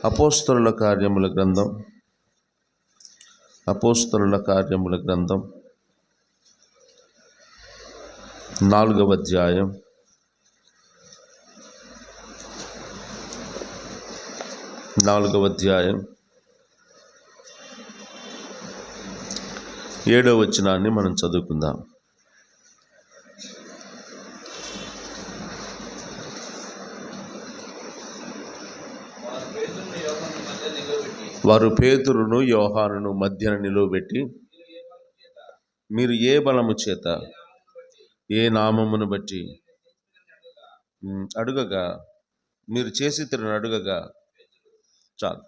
అపోస్తలుల కార్యముల గ్రంథం 4వ అధ్యాయం 7వ వచనాన్ని మనం చదువుకుందాం. వారు పేతురును యోహానును మధ్యన నిలువబెట్టి, మీరు ఏ బలము చేత ఏ నామమును బట్టి అడుగగా మీరు చేసి తిరిగిన అడుగగా. చాలు,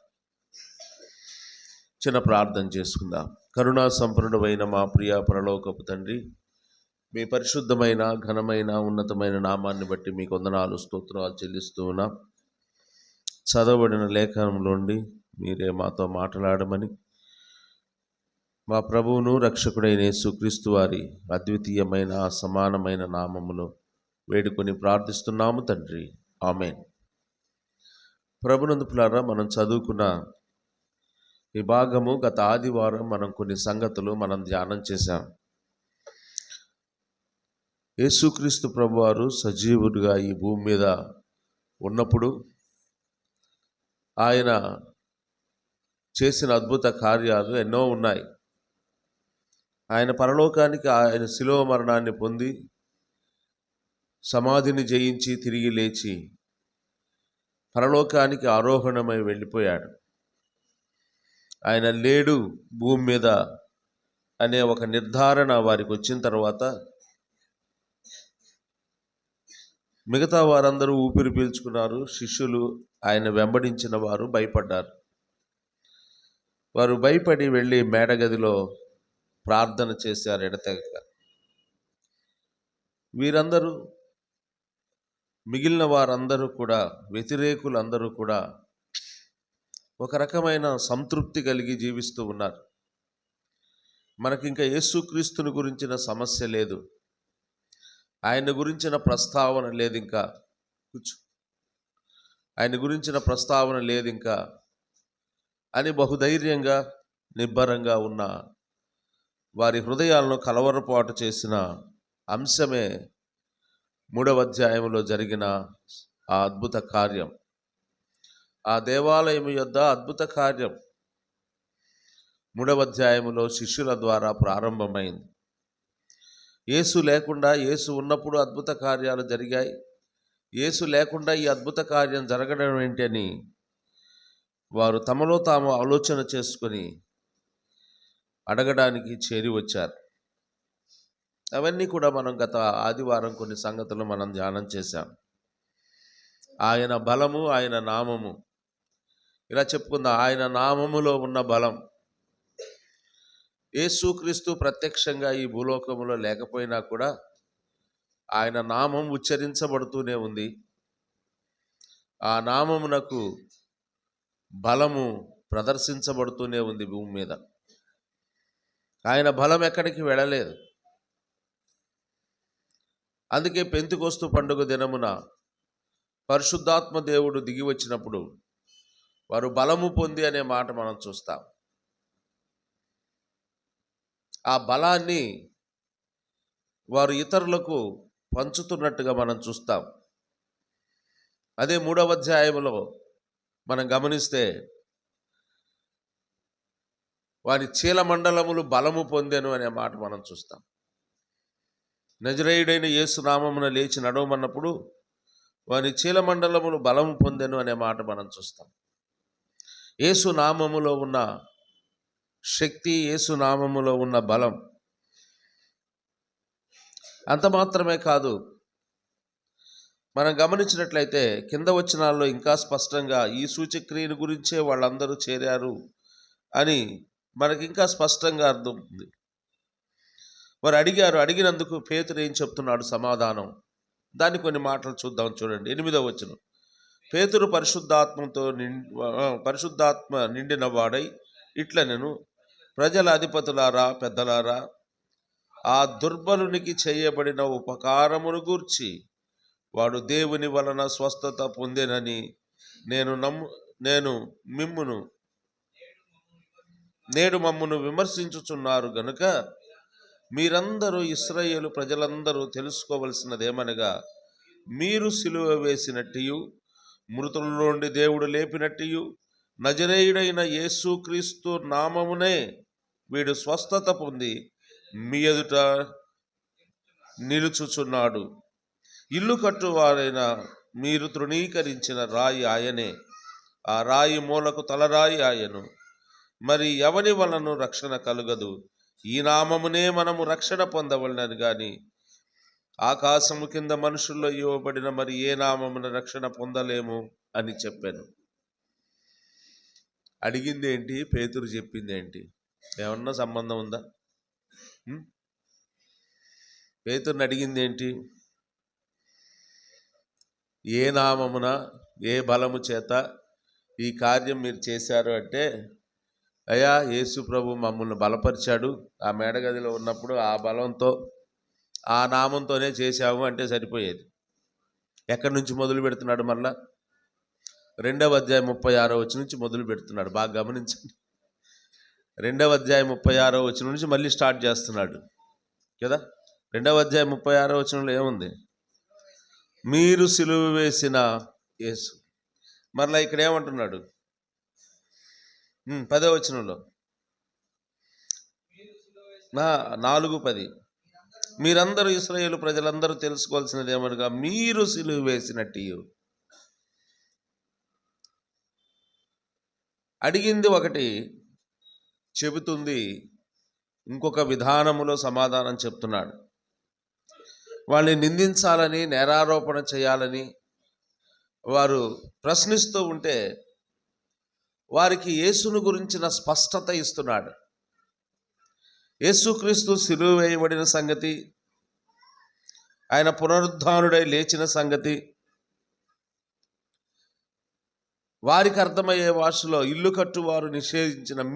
చిన్న ప్రార్థన చేసుకుందాం. కరుణా సంపన్నుడైన మా ప్రియ పరలోకపు తండ్రి, మీ పరిశుద్ధమైన ఘనమైన ఉన్నతమైన నామాన్ని బట్టి మీకు వందనాలు స్తోత్రాలు చెల్లిస్తూ ఉన్నాం. చదవబడిన లేఖనంలోండి మీరే మాతో మాట్లాడమని మా ప్రభువును రక్షకుడైన యేసుక్రీస్తు వారి అద్వితీయమైన సమానమైన నామములో వేడుకొని ప్రార్థిస్తున్నాము తండ్రి, ఆమేన్. ప్రభునందు ప్రియులారా, మనం చదువుకున్న ఈ భాగము గత ఆదివారం మనం కొన్ని సంగతులు ధ్యానం చేశాం. యేసుక్రీస్తు ప్రభువారు సజీవుడిగా ఈ భూమి మీద ఉన్నప్పుడు ఆయన చేసిన అద్భుత కార్యాలు ఎన్నో ఉన్నాయి. ఆయన పరలోకానికి ఆయన శిలువ మరణాన్ని పొంది సమాధిని జయించి తిరిగి లేచి పరలోకానికి ఆరోహణమై వెళ్ళిపోయాడు. ఆయన లేడు భూమి మీద అనే ఒక నిర్ధారణ వారికి వచ్చిన తర్వాత మిగతా వారందరూ ఊపిరి పీల్చుకున్నారు. శిష్యులు, ఆయన వెంబడించిన వారు భయపడ్డారు. వారు భయపడి వెళ్ళి మేడగదిలో ప్రార్థన చేశారు ఎడతెగక. వీరందరూ, మిగిలిన వారందరూ కూడా, వ్యతిరేకులందరూ కూడా ఒక రకమైన సంతృప్తి కలిగి జీవిస్తూ ఉన్నారు. మనకింకా యేసుక్రీస్తుని గురించిన సమస్య లేదు, ఆయన గురించిన ప్రస్తావన లేదు, ఇంకా ఆయన గురించిన ప్రస్తావన లేదు ఇంకా అని బహుధైర్యంగా నిబ్బరంగా ఉన్న వారి హృదయాలను కలవరపాటు చేసిన అంశమే 3వ అధ్యాయంలో జరిగిన ఆ అద్భుత కార్యం. ఆ దేవాలయం యొద్ద అద్భుత కార్యం 3వ అధ్యాయంలో శిష్యుల ద్వారా ప్రారంభమైంది. యేసు లేకుండా, యేసు ఉన్నప్పుడు అద్భుత కార్యాలు జరిగాయి. యేసు లేకుండా ఈ అద్భుత కార్యం జరగడం ఏంటి అని వారు తమలో తాము ఆలోచన చేసుకొని అడగడానికి చేరి వచ్చారు. అవన్నీ కూడా మనం గత ఆదివారం కొన్ని సంగతులు ధ్యానం చేశాం. ఆయన బలము, ఆయన నామము, ఇలా చెప్పుకుందాం. ఆయన నామములో ఉన్న బలం. యేసుక్రీస్తు ప్రత్యక్షంగా ఈ భూలోకములో లేకపోయినా కూడా ఆయన నామం ఉచ్చరించబడుతూనే ఉంది. ఆ నామమునకు బలము ప్రదర్శించబడుతూనే ఉంది భూమి మీద. ఆయన బలం ఎక్కడికి వెళ్ళలేదు. అందుకే పెంతెకొస్తు పండుగ దినమున పరిశుద్ధాత్మ దేవుడు దిగి వచ్చినప్పుడు వారు బలము పొంది అనే మాట మనం చూస్తాం. ఆ బలాన్ని వారు ఇతరులకు పంచుతున్నట్టుగా మనం చూస్తాం. అదే 3వ అధ్యాయంలో మనం గమనిస్తే వారి చీలమండలములు బలము పొందెను అనే మాట మనం చూస్తాం. నజరేయుడైన యేసు నామమున లేచి నడవమన్నప్పుడు వారి చీలమండలములు బలము పొందెను అనే మాట మనం చూస్తాం. యేసు నామములో ఉన్న శక్తి, యేసు నామములో ఉన్న బలం. అంత మాత్రమే కాదు, మనం గమనించినట్లయితే కింద వచనాల్లో ఇంకా స్పష్టంగా ఈ సూచక్రియను గురించే వాళ్ళందరూ చేరారు అని మనకి ఇంకా స్పష్టంగా అర్థం ఉంది. వారు అడిగారు. అడిగినందుకు పేతురు ఏం చెప్తున్నాడు సమాధానం, దాన్ని కొన్ని మాటలు చూద్దాం. చూడండి, 8వ వచనం. పేతురు పరిశుద్ధాత్మ నిండిన వాడై ఇట్లనెను, ప్రజల అధిపతులారా, పెద్దలారా, ఆ దుర్బలునికి చేయబడిన ఉపకారమును గూర్చి వాడు దేవుని వలన స్వస్థత పొందెనని నేను మిమ్మును నేడు మమ్మును విమర్శించుచున్నారు గనుక మీరందరూ ఇశ్రాయేలు ప్రజలందరూ తెలుసుకోవలసినదేమనగా మీరు సిలువ వేసినట్టు మృతుల నుండి దేవుడు లేపినట్టు నజరేయుడైన యేసుక్రీస్తు నామమునే వీడు స్వస్థత పొంది మీ ఎదుట నిలుచుచున్నాడు. ఇల్లు కట్టువారైన మీరు తృణీకరించిన రాయి ఆయనే, ఆ రాయి మూలకు తలరాయి ఆయను. మరి ఎవని వలన రక్షణ కలుగదు? ఈ నామమునే మనము రక్షణ పొందవలనని గాని ఆకాశము కింద మనుషుల్లో ఇవ్వబడిన మరి ఏ నామమున రక్షణ పొందలేము అని చెప్పాను. అడిగింది ఏంటి? పేతురు చెప్పింది ఏంటి? ఏమన్నా సంబంధం ఉందా? పేతురుని అడిగింది ఏంటి? ఏ నామమున ఏ బలము చేత ఈ కార్యం మీరు చేశారు అంటే, అయ్యా యేసు ప్రభు మమ్మల్ని బలపరిచాడు, ఆ మేడగదిలో ఉన్నప్పుడు ఆ బలంతో ఆ నామంతోనే చేశాము అంటే సరిపోయేది. ఎక్కడి నుంచి మొదలు పెడుతున్నాడు? మళ్ళా 2వ అధ్యాయం 36వ వచనం నుంచి మొదలు పెడుతున్నాడు. బాగా గమనించండి. 2వ అధ్యాయం 36వ వచనం నుంచి మళ్ళీ స్టార్ట్ చేస్తున్నాడు కదా. 2వ అధ్యాయం 36వ వచనంలో ఏముంది? మీరు సిలువ వేసిన యేసు. మరలా ఇక్కడ ఏమంటున్నాడు? 10వ వచనంలో 4:10 మీరందరూ ఇశ్రాయేలు ప్రజలందరూ తెలుసుకోవాల్సినది ఏమనగా మీరు సిలువ వేసినట్టు. అడిగింది ఒకటి, చెబుతుంది ఇంకొక విధానములో సమాధానం చెప్తున్నాడు. వాళ్ళని నిందించాలని, నేరారోపణ చేయాలని వారు ప్రశ్నిస్తూ ఉంటే వారికి యేసును గురించిన స్పష్టత ఇస్తున్నాడు. యేసుక్రీస్తు సిలువ వేయబడిన సంగతి, ఆయన పునరుద్ధానుడై లేచిన సంగతి వారికి అర్థమయ్యే భాషలో ఇల్లు కట్టువారు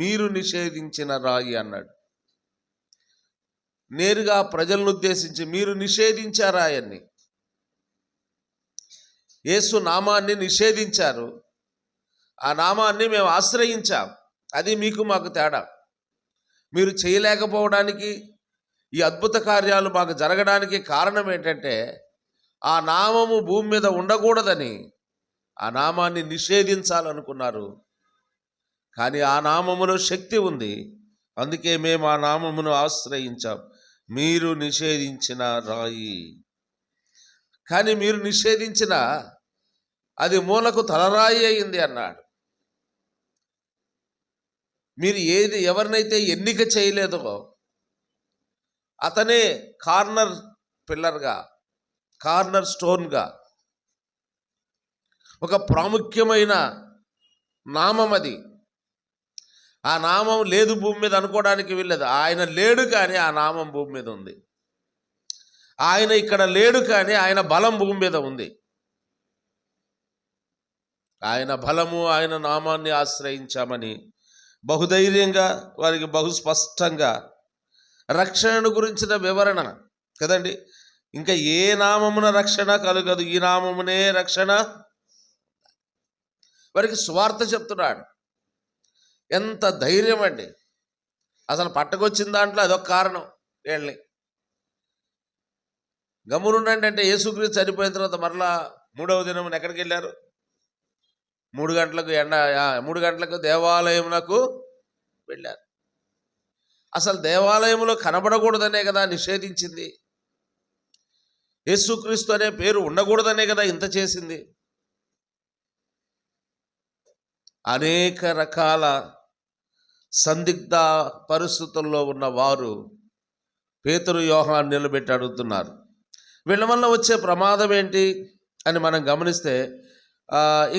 మీరు నిషేధించిన రాయి అన్నాడు. నేరుగా ప్రజలను ఉద్దేశించి మీరు నిషేధించారు ఆయన్ని. యేసు నామాన్ని నిషేధించారు, ఆ నామాన్ని మేము ఆశ్రయించాం. అది మీకు మాకు తేడా. మీరు చేయలేకపోవడానికి, ఈ అద్భుత కార్యాలు మాకు జరగడానికి కారణం ఏంటంటే ఆ నామము భూమి మీద ఉండకూడదని ఆ నామాన్ని నిషేధించాలనుకున్నారు. కానీ ఆ నామములో శక్తి ఉంది, అందుకే మేము ఆ నామమును ఆశ్రయించాం. మీరు నిషేధించిన రాయి. కానీ మీరు నిషేధించిన అది మూలకు తలరాయి అయింది అన్నాడు. మీరు ఎవరినైతే ఎన్నిక చేయలేదో అతనే కార్నర్ పిల్లర్గా, కార్నర్ స్టోన్గా, ఒక ప్రాముఖ్యమైన నామం అది. ఆ నామం లేదు భూమి మీద అనుకోవడానికి వీల్లేదు. ఆయన లేడు కానీ ఆ నామం భూమి మీద ఉంది. ఆయన ఇక్కడ లేడు కానీ ఆయన బలం భూమి మీద ఉంది. ఆయన బలము, ఆయన నామాన్ని ఆశ్రయించామని బహుధైర్యంగా, వారికి బహుస్పష్టంగా రక్షణను గురించిన వివరణ కదండి. ఇంకా ఏ నామమున రక్షణ కలుగదు, ఈ నామమునే రక్షణ. వారికి సువార్త చెప్తున్నాడు. ఎంత ధైర్యం అండి! అసలు పట్టకొచ్చిన దాంట్లో అదొక కారణం. వీళ్ళని గమ్మునుండండి అంటే యేసుక్రీస్తు చనిపోయిన తర్వాత మరలా 3వ దినమున ఎక్కడికి వెళ్ళారు? 3 గంటలకు దేవాలయమునకు వెళ్ళారు. అసలు దేవాలయంలో కనబడకూడదనే కదా నిషేధించింది. యేసుక్రీస్తు అనే పేరు ఉండకూడదనే కదా ఇంత చేసింది. అనేక రకాల సందిగ్ధ పరిస్థితుల్లో ఉన్న వారు పేతురు, యోహాను నిలబెట్టి అడుగుతున్నారు. వీళ్ళ వల్ల వచ్చే ప్రమాదం ఏంటి అని మనం గమనిస్తే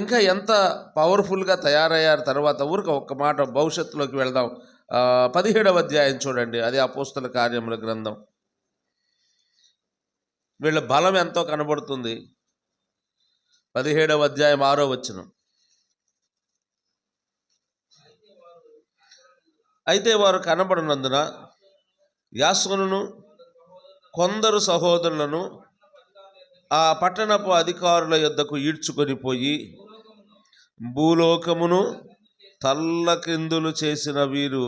ఇంకా ఎంత పవర్ఫుల్గా తయారయ్యారు. తర్వాత ఒక్క మాట భవిష్యత్తులోకి వెళ్దాం. 17వ అధ్యాయం చూడండి, అది అపోస్తల కార్యముల గ్రంథం. వీళ్ళ బలం ఎంతో కనబడుతుంది. 17వ అధ్యాయం 6వ వచనం. అయితే వారు కనబడినందున యాసోనును కొందరు సహోదరులను ఆ పట్టణపు అధికారుల యొద్దకు ఈడ్చుకొని పోయి భూలోకమును తల్లకిందులు చేసిన వీరు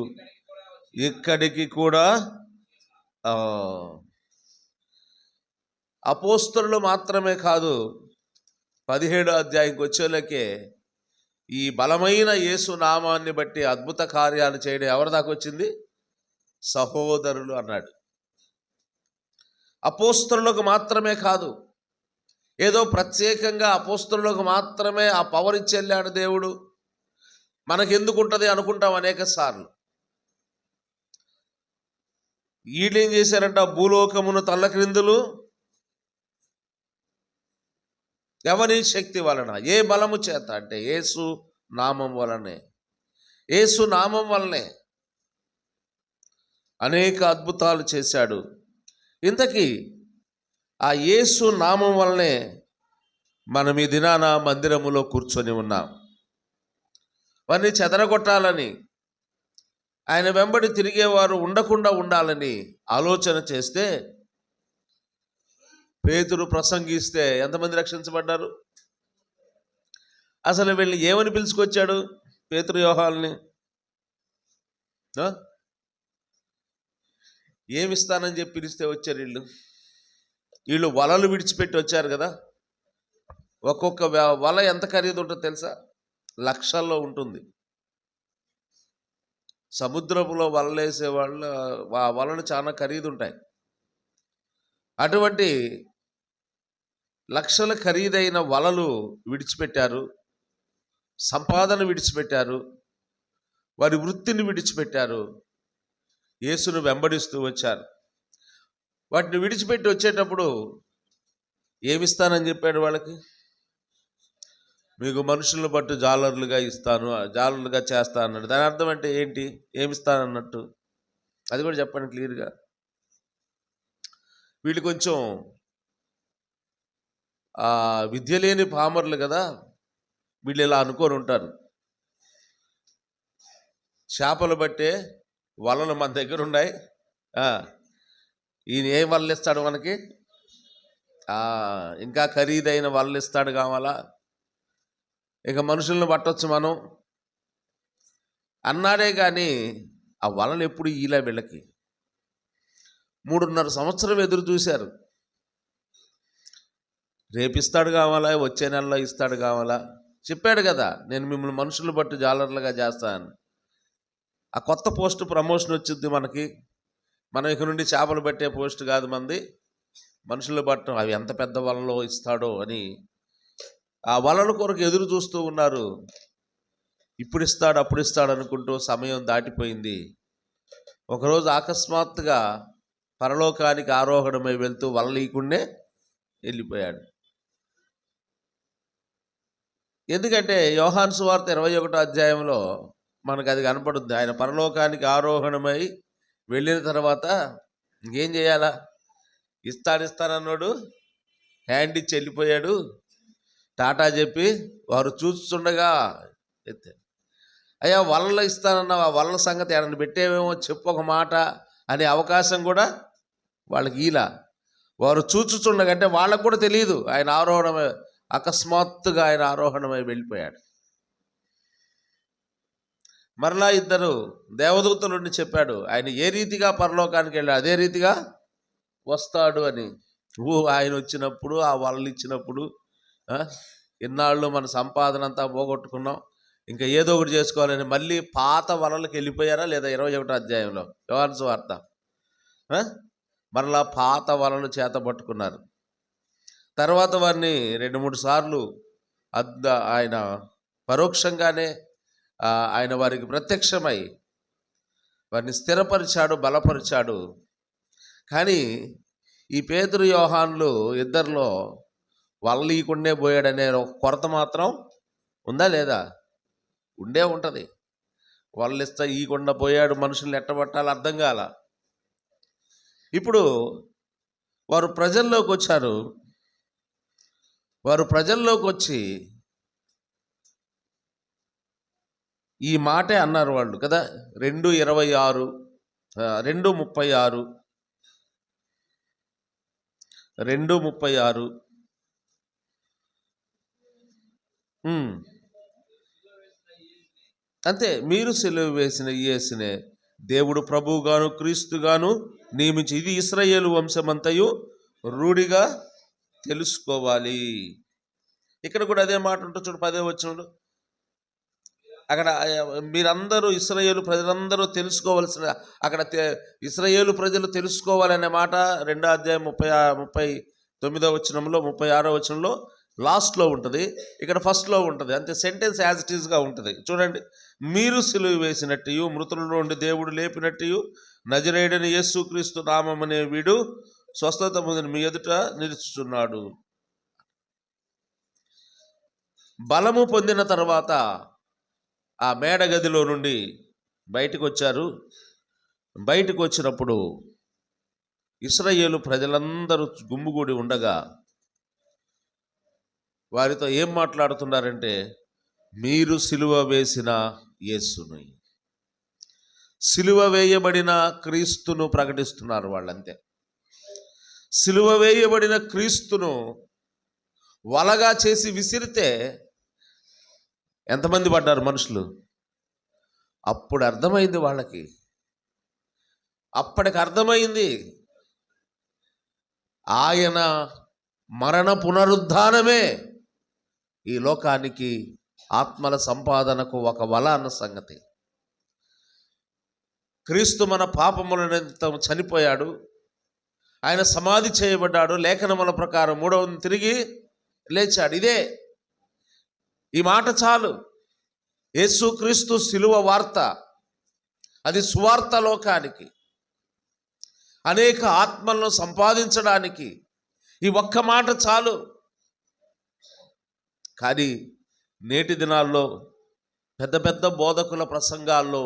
ఇక్కడికి కూడా అపోస్తలులు మాత్రమే కాదు, 17వ అధ్యాయంకి వచ్చేలకే ఈ బలమైన యేసు నామాన్ని బట్టి అద్భుత కార్యాలు చేయడం ఎవరి దాకా వచ్చింది? సహోదరులు అన్నాడు. అపోస్తలులకు మాత్రమే కాదు, ఏదో ప్రత్యేకంగా అపోస్తలులకు మాత్రమే ఆ పవర్ ఇచ్చి వెళ్ళాడు దేవుడు, మనకెందుకు ఉంటుంది అనుకుంటాం అనేక సార్లు. వీళ్ళేం చేశారంట? భూలోకమును తల్లక్రిందులు ఎవరి శక్తి వలన, ఏ బలము చేత అంటే యేసు నామం వలనే. యేసు నామం వలనే అనేక అద్భుతాలు చేశాడు. ఇంతకీ ఆ యేసు నామం వలనే మనం ఈ దినాన మందిరములో కూర్చొని ఉన్నాం. వారిని చెదరగొట్టాలని, ఆయన వెంబడి తిరిగేవారు ఉండకుండా ఉండాలని ఆలోచన చేస్తే, పేతురు ప్రసంగిస్తే ఎంతమంది రక్షించబడ్డారు? అసలు వీళ్ళని ఏమని పిలుచుకొచ్చాడు పేతురు యోహాల్ని? ఏమిస్తానని చెప్పి పిలిస్తే వచ్చారు వీళ్ళు వలలు విడిచిపెట్టి వచ్చారు కదా. ఒక్కొక్క వల ఎంత ఖరీదు ఉంటుందో తెలుసా? లక్షల్లో ఉంటుంది. సముద్రపులో వలలేసే వాళ్ళు ఆ వలలు చాలా ఖరీదు ఉంటాయి. అటువంటి లక్షల ఖరీదైన వలలు విడిచిపెట్టారు, సంపాదన విడిచిపెట్టారు, వారి వృత్తిని విడిచిపెట్టారు, యేసును వెంబడిస్తూ వచ్చారు. వాటిని విడిచిపెట్టి వచ్చేటప్పుడు ఏమిస్తానని చెప్పాడు వాళ్ళకి? మీకు మనుషులను బట్టి జాలర్లుగా ఇస్తాను, జాలర్లుగా చేస్తాను అన్నాడు. దాని అర్థం అంటే ఏంటి? ఏమిస్తానన్నట్టు అది కూడా చెప్పండి క్లియర్గా. వీళ్ళు కొంచెం విద్య లేని పామర్లు కదా, వీళ్ళు ఇలా అనుకొని ఉంటారు. చేపలు బట్టే వలలు మన దగ్గర ఉన్నాయి, ఈయన ఏం వలలు ఇస్తాడు మనకి? ఇంకా ఖరీదైన వలలు ఇస్తాడు కావాలా, ఇక మనుషులను పట్టొచ్చు మనం అన్నాడే కానీ ఆ వలలు ఎప్పుడు ఇలా వీళ్ళకి 3.5 సంవత్సరం ఎదురు చూశారు. రేపిస్తాడు కావాలా, వచ్చే నెలలో ఇస్తాడు కావాలా, చెప్పాడు కదా నేను మిమ్మల్ని మనుషులు బట్టి జాలర్లుగా చేస్తాను. ఆ కొత్త పోస్ట్ ప్రమోషన్ వచ్చింది మనకి. మనం ఇక నుండి చేపలు పెట్టే పోస్ట్ కాదు మంది, మనుషులు బట్టం. అవి ఎంత పెద్ద వలలో ఇస్తాడో అని ఆ వలల కొరకు ఎదురు చూస్తూ ఉన్నారు. ఇప్పుడు ఇస్తాడు అప్పుడు ఇస్తాడు అనుకుంటూ సమయం దాటిపోయింది. ఒకరోజు అకస్మాత్తుగా పరలోకానికి ఆరోహణమై వెళ్తూ వల లేకుండే వెళ్ళిపోయాడు. ఎందుకంటే యోహాను సువార్త 21వ అధ్యాయంలో మనకు అది కనపడుద్ది. ఆయన పరలోకానికి ఆరోహణమై వెళ్ళిన తర్వాత ఇంకేం చేయాలా? ఇస్తానన్నాడు, హ్యాండ్ ఇచ్చి వెళ్ళిపోయాడు. టాటా చెప్పి వారు చూస్తుండగా అయ్యా వలలు ఇస్తానన్నావు, ఆ వలల సంగతి ఏడని పెట్టేవేమో చెప్పు ఒక మాట అనే అవకాశం కూడా వాళ్ళకి ఇలా. వారు చూచుచుండగంటే వాళ్ళకు కూడా తెలియదు ఆయన ఆరోహణమై, అకస్మాత్తుగా ఆయన ఆరోహణమై వెళ్ళిపోయాడు. మరలా 2 దేవదూతలుండి చెప్పాడు ఆయన ఏ రీతిగా పరలోకానికి వెళ్ళాడు అదే రీతిగా వస్తాడు అని. ఆయన వచ్చినప్పుడు ఆ వలలు ఇచ్చినప్పుడు ఇన్నాళ్ళు మన సంపాదన అంతా పోగొట్టుకున్నాం, ఇంకా ఏదో ఒకటి చేసుకోవాలని మళ్ళీ పాత వలలకు వెళ్ళిపోయారా లేదా? 21వ అధ్యాయంలో యోహాను సువార్త మరలా పాత వలలు చేత పట్టుకున్నారు. తర్వాత వారిని 2-3 సార్లు ఆయన పరోక్షంగానే ఆయన వారికి ప్రత్యక్షమై వారిని స్థిరపరిచాడు, బలపరిచాడు. కానీ ఈ పేతురు యోహాన్లు ఇద్దరిలో వలలు ఈకుండే పోయాడనే ఒక కొరత మాత్రం ఉందా లేదా? ఉండే ఉంటుంది. వలలు ఇస్తా ఈకుండా పోయాడు, మనుషుల్ని ఎట్టబట్టాలి అర్థం కాల. ఇప్పుడు వారు ప్రజల్లోకి వచ్చారు. వారు ప్రజల్లోకి వచ్చి ఈ మాటే అన్నారు వాళ్ళు కదా. 2:26 2:36 2:36 అంతే. మీరు సిలువ వేసిన యేసునే దేవుడు ప్రభువుగాను క్రీస్తుగాను నియమించి, ఇది ఇశ్రాయేలు వంశమంతయు రూఢిగా తెలుసుకోవాలి. ఇక్కడ కూడా అదే మాట ఉంటుంది చూడు, 10వ వచనంలో. అక్కడ మీరందరూ ఇశ్రాయేలు ప్రజలందరూ తెలుసుకోవాల్సిన, అక్కడ ఇశ్రాయేలు ప్రజలు తెలుసుకోవాలనే మాట 2వ అధ్యాయం 39వ వచనంలో, 36వ వచనంలో లాస్ట్లో ఉంటుంది. ఇక్కడ ఫస్ట్లో ఉంటుంది. అంతే, సెంటెన్స్ యాజ్ ఇట్ ఈస్గా ఉంటుంది. చూడండి, మీరు సిలువ వేసినట్టు మృతుల నుండి దేవుడు లేపినట్టు నజరేయుడైన యేసుక్రీస్తు నామమనే వీడు స్వస్థత పొందిన మీ ఎదుట నిలుచుచున్నాడు. బలము పొందిన తర్వాత ఆ మేడగదిలో నుండి బయటకు వచ్చారు. బయటకు వచ్చినప్పుడు ఇశ్రాయేలు ప్రజలందరూ గుమ్ముగూడి ఉండగా వారితో ఏం మాట్లాడుతున్నారంటే, మీరు సిలువ వేసిన యేసుని, సిలువ వేయబడిన క్రీస్తును ప్రకటిస్తున్నారు వాళ్ళంతే. సిలువ వేయబడిన క్రీస్తును వలగా చేసి విసిరితే ఎంతమంది పడ్డారు మనుషులు? అప్పుడు అర్థమైంది వాళ్ళకి. అప్పటికి అర్థమైంది ఆయన మరణ పునరుద్ధానమే ఈ లోకానికి ఆత్మల సంపాదనకు ఒక వల అన్న సంగతి. క్రీస్తు మన పాపముల నిమిత్తం చనిపోయాడు, ఆయన సమాధి చేయబడ్డాడు, లేఖనముల ప్రకారం 3వ తిరిగి లేచాడు. ఇదే, ఈ మాట చాలు. యేసుక్రీస్తు సిలువ వార్త, అది సువార్త లోకానికి, అనేక ఆత్మలను సంపాదించడానికి ఈ ఒక్క మాట చాలు. కానీ నేటి దినాల్లో పెద్ద పెద్ద బోధకుల ప్రసంగాల్లో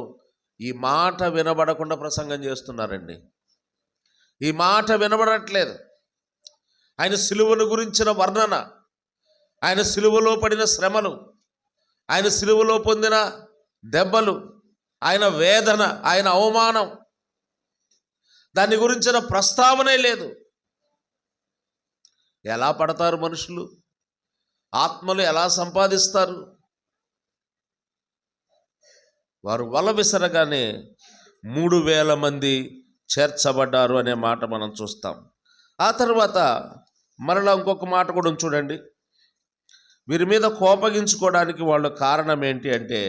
ఈ మాట వినబడకుండా ప్రసంగం చేస్తున్నారండి. ఈ మాట వినబడట్లేదు. ఆయన సిలువను గురించిన వర్ణన, ఆయన సిలువలో పడిన శ్రమలు, ఆయన సిలువలో పొందిన దెబ్బలు, ఆయన వేదన, ఆయన అవమానం, దాని గురించిన ప్రస్తావనే లేదు. ఎలా పడతారు మనుషులు? ఆత్మలు ఎలా సంపాదిస్తారు? వారు వల విసరగానే 3,000 మంది చేర్చబడ్డారు అనే మాట మనం చూస్తాం. ఆ తర్వాత మరలా ఇంకొక మాట కూడా చూడండి. వీరి మీద కోపగించుకోవడానికి వాళ్ళ కారణం ఏంటి అంటే,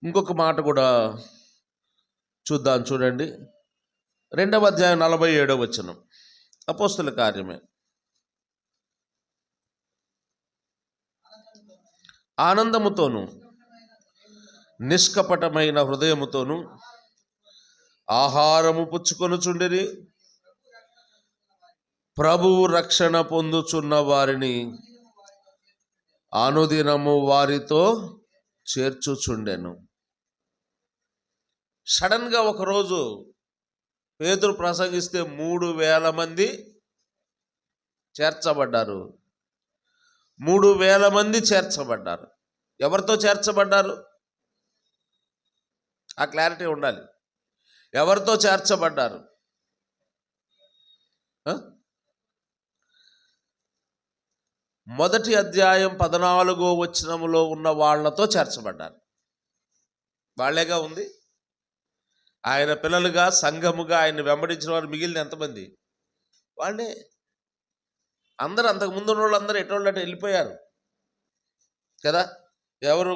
ఇంకొక మాట కూడా చూద్దాం. చూడండి, 2వ అధ్యాయం 47వ వచనం, అపోస్తుల కార్యమే. ఆనందముతోను నిష్కపటమైన హృదయముతోను ఆహారము పుచ్చుకొనుచుండిరి, ప్రభువు రక్షణ పొందుచున్న వారిని అనుదినము వారితో చేర్చుచుండెను. సడన్గా ఒకరోజు పేతురు ప్రసంగిస్తే 3,000 మంది చేర్చబడ్డారు. 3,000 మంది చేర్చబడ్డారు. ఎవరితో చేర్చబడ్డారు? ఆ క్లారిటీ ఉండాలి. ఎవరితో చేర్చబడ్డారు? మొదటి అధ్యాయం 14వ వచనములో ఉన్న వాళ్ళతో చేర్చబడ్డారు. వాళ్ళేగా ఉంది. ఆయన పిల్లలుగా, సంఘముగా ఆయన వెంబడించిన వారు మిగిలిన ఎంతమంది? వాళ్ళే. అందరూ అంతకుముందు ఉన్న వాళ్ళందరూ ఎటోళ్ళంటే వెళ్ళిపోయారు కదా. ఎవరు?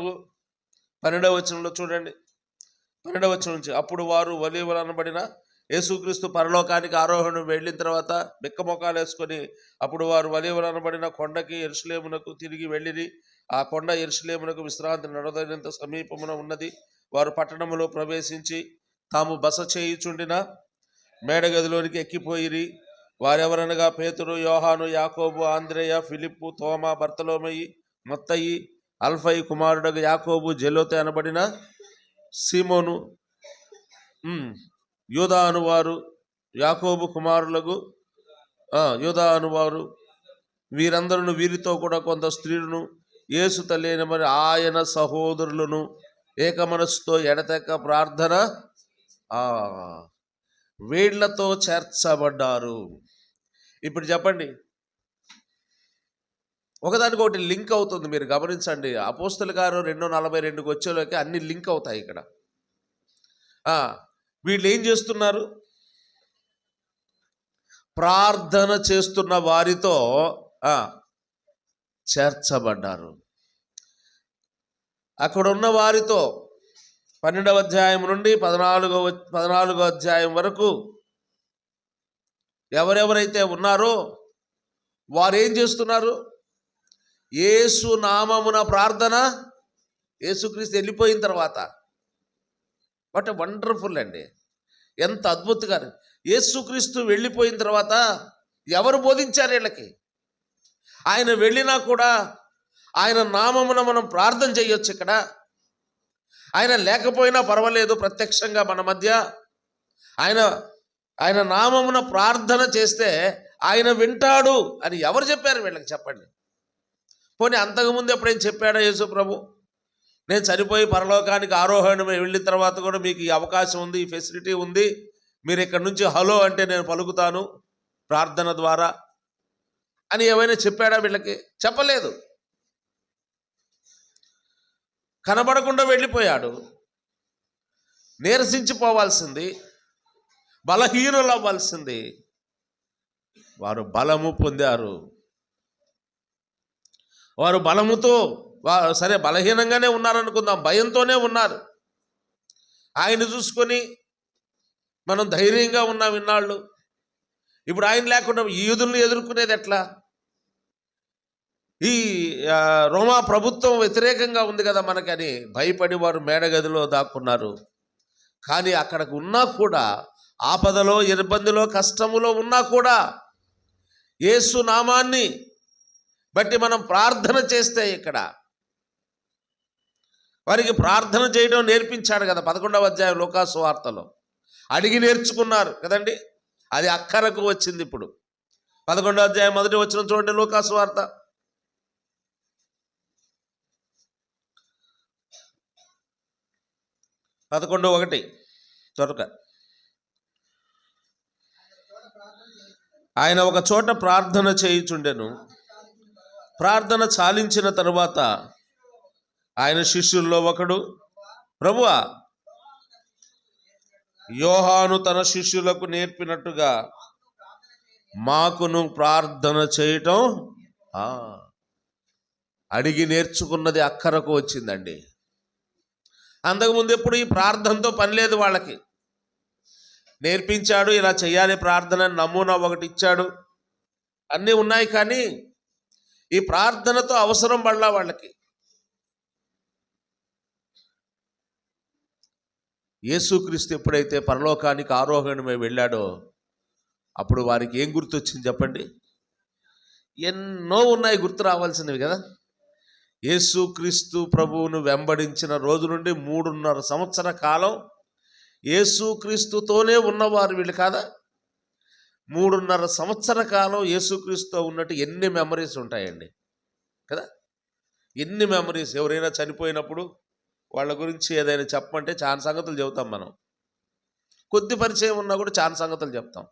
12వ వచనంలో చూడండి, 12వ వచనం నుంచి, అప్పుడు వారు ఒలీవలు అనబడిన యేసుక్రీస్తు పరలోకానికి ఆరోహణ వెళ్ళిన తర్వాత బిక్కమొకాలు వేసుకొని, అప్పుడు వారు ఒలీవలు అనబడిన కొండకి యెరూషలేమునకు తిరిగి వెళ్ళిరి. ఆ కొండ యెరూషలేమునకు విశ్రాంతి నడదగినంత సమీపమున ఉన్నది. వారు పట్టణములో ప్రవేశించి తాము బస చేయుచుండిన మేడగదిలోనికి ఎక్కిపోయిరి. వారెవరనగా పేతురు, యోహాను, యాకోబు, ఆంద్రేయ, ఫిలిప్పు, తోమా, బర్తలోమయి, మత్తయి, అల్ఫై కుమారుడు యాకోబు, జెలోతే అనబడిన సీమోను, యూదా అనువారు, యాకోబు కుమారులకు యూదా అనువారు, వీరందరూ, వీరితో కూడా కొంత స్త్రీలను, యేసు తల్లి అయిన మరి ఆయన సహోదరులను ఏకమనస్సుతో ఎడతెక్క ప్రార్థన వీళ్లతో చేర్చబడ్డారు. ఇప్పుడు చెప్పండి, ఒకదానికొకటి లింక్ అవుతుంది. మీరు గమనించండి. అపోస్తల గారు 2:42 వచ్చేలోకి అన్ని లింక్ అవుతాయి ఇక్కడ. వీళ్ళు ఏం చేస్తున్నారు? ప్రార్థన చేస్తున్న వారితో చేర్చబడ్డారు. అక్కడున్న వారితో 12వ అధ్యాయం నుండి 14వ అధ్యాయం వరకు ఎవరెవరైతే ఉన్నారో వారు ఏం చేస్తున్నారు? యేసు నామమున ప్రార్థన. యేసుక్రీస్తు వెళ్ళిపోయిన తర్వాత వాట్ వండర్ఫుల్ అండి, ఎంత అద్భుతంగా. యేసుక్రీస్తు వెళ్ళిపోయిన తర్వాత ఎవరు బోధించారు వీళ్ళకి? ఆయన వెళ్ళినా కూడా ఆయన నామమున మనం ప్రార్థన చేయొచ్చు. ఇక్కడ ఆయన లేకపోయినా పర్వాలేదు, ప్రత్యక్షంగా మన మధ్య ఆయన నామమున ప్రార్థన చేస్తే ఆయన వింటాడు అని ఎవరు చెప్పారు వీళ్ళకి? చెప్పండి. పోనీ అంతకుముందు ఎప్పుడైనా చెప్పాడా యేసు ప్రభు? నేను చనిపోయి పరలోకానికి ఆరోహణమై వెళ్ళిన తర్వాత కూడా మీకు ఈ అవకాశం ఉంది, ఈ ఫెసిలిటీ ఉంది, మీరు ఇక్కడ నుంచి హలో అంటే నేను పలుకుతాను ప్రార్థన ద్వారా అని ఏమైనా చెప్పాడా వీళ్ళకి? చెప్పలేదు. కనబడకుండా వెళ్ళిపోయాడు. నీరసించిపోవాల్సింది, బలహీనులు అవ్వాల్సింది. వారు బలము పొందారు. వారు బలముతో, సరే బలహీనంగానే ఉన్నారనుకుందాం, భయంతోనే ఉన్నారు. ఆయన చూసుకొని మనం ధైర్యంగా ఉన్నాం ఇన్నాళ్ళు. ఇప్పుడు ఆయన లేకుండా ఈ యూదులను ఎదుర్కొనేది ఎట్లా? ఈ రోమా ప్రభుత్వం వ్యతిరేకంగా ఉంది కదా మనకని భయపడి వారు మేడగదిలో దాక్కున్నారు. కానీ అక్కడికి ఉన్నా కూడా, ఆపదలో, ఇబ్బందిలో, కష్టములో ఉన్నా కూడా యేసు నామాన్ని బట్టి మనం ప్రార్థన చేస్తే, ఇక్కడ వారికి ప్రార్థన చేయడం నేర్పించాడు కదా 11వ అధ్యాయం లూకాసు వార్తలో. అడిగి నేర్చుకున్నారు కదండి, అది అక్కరకు వచ్చింది. ఇప్పుడు 11వ అధ్యాయం 1వ వచనం చూడండి, లూకాసు వార్త 11:1 త్వరగా. ఆయన ఒక చోట ప్రార్థన చేయుచుండెను. ప్రార్థన చాలించిన తరువాత ఆయన శిష్యుల్లో ఒకడు, ప్రభువా, యోహాను తన శిష్యులకు నేర్పినట్టుగా మాకును ప్రార్థన చేయటం. అడిగి నేర్చుకున్నది అక్కరకు వచ్చిందండి. అంతకుముందు ఎప్పుడు ఈ ప్రార్థనతో పని లేదు వాళ్ళకి. నేర్పించాడు, ఇలా చేయాలి ప్రార్థన, నమూనా ఒకటి ఇచ్చాడు, అన్నీ ఉన్నాయి. కానీ ఈ ప్రార్థనతో అవసరం పడలా వాళ్ళకి. యేసుక్రీస్తు ఎప్పుడైతే పరలోకానికి ఆరోహణమై వెళ్ళాడో అప్పుడు వారికి ఏం గుర్తొచ్చింది చెప్పండి? ఎన్నో ఉన్నాయి గుర్తు రావాల్సినవి కదా. యేసుక్రీస్తు ప్రభువును వెంబడించిన రోజు నుండి 3.5 సంవత్సర కాలం యేసుక్రీస్తుతోనే ఉన్నవారు వీళ్ళు కాదా? 3.5 సంవత్సర కాలం యేసుక్రీస్తుతో ఉన్నట్టు ఎన్ని మెమరీస్ ఉంటాయండి కదా. ఎన్ని మెమరీస్. ఎవరైనా చనిపోయినప్పుడు వాళ్ళ గురించి ఏదైనా చెప్పమంటే చాలా సంగతులు చెబుతాం మనం. కొద్ది పరిచయం ఉన్నా కూడా చాలా సంగతులు చెప్తాం.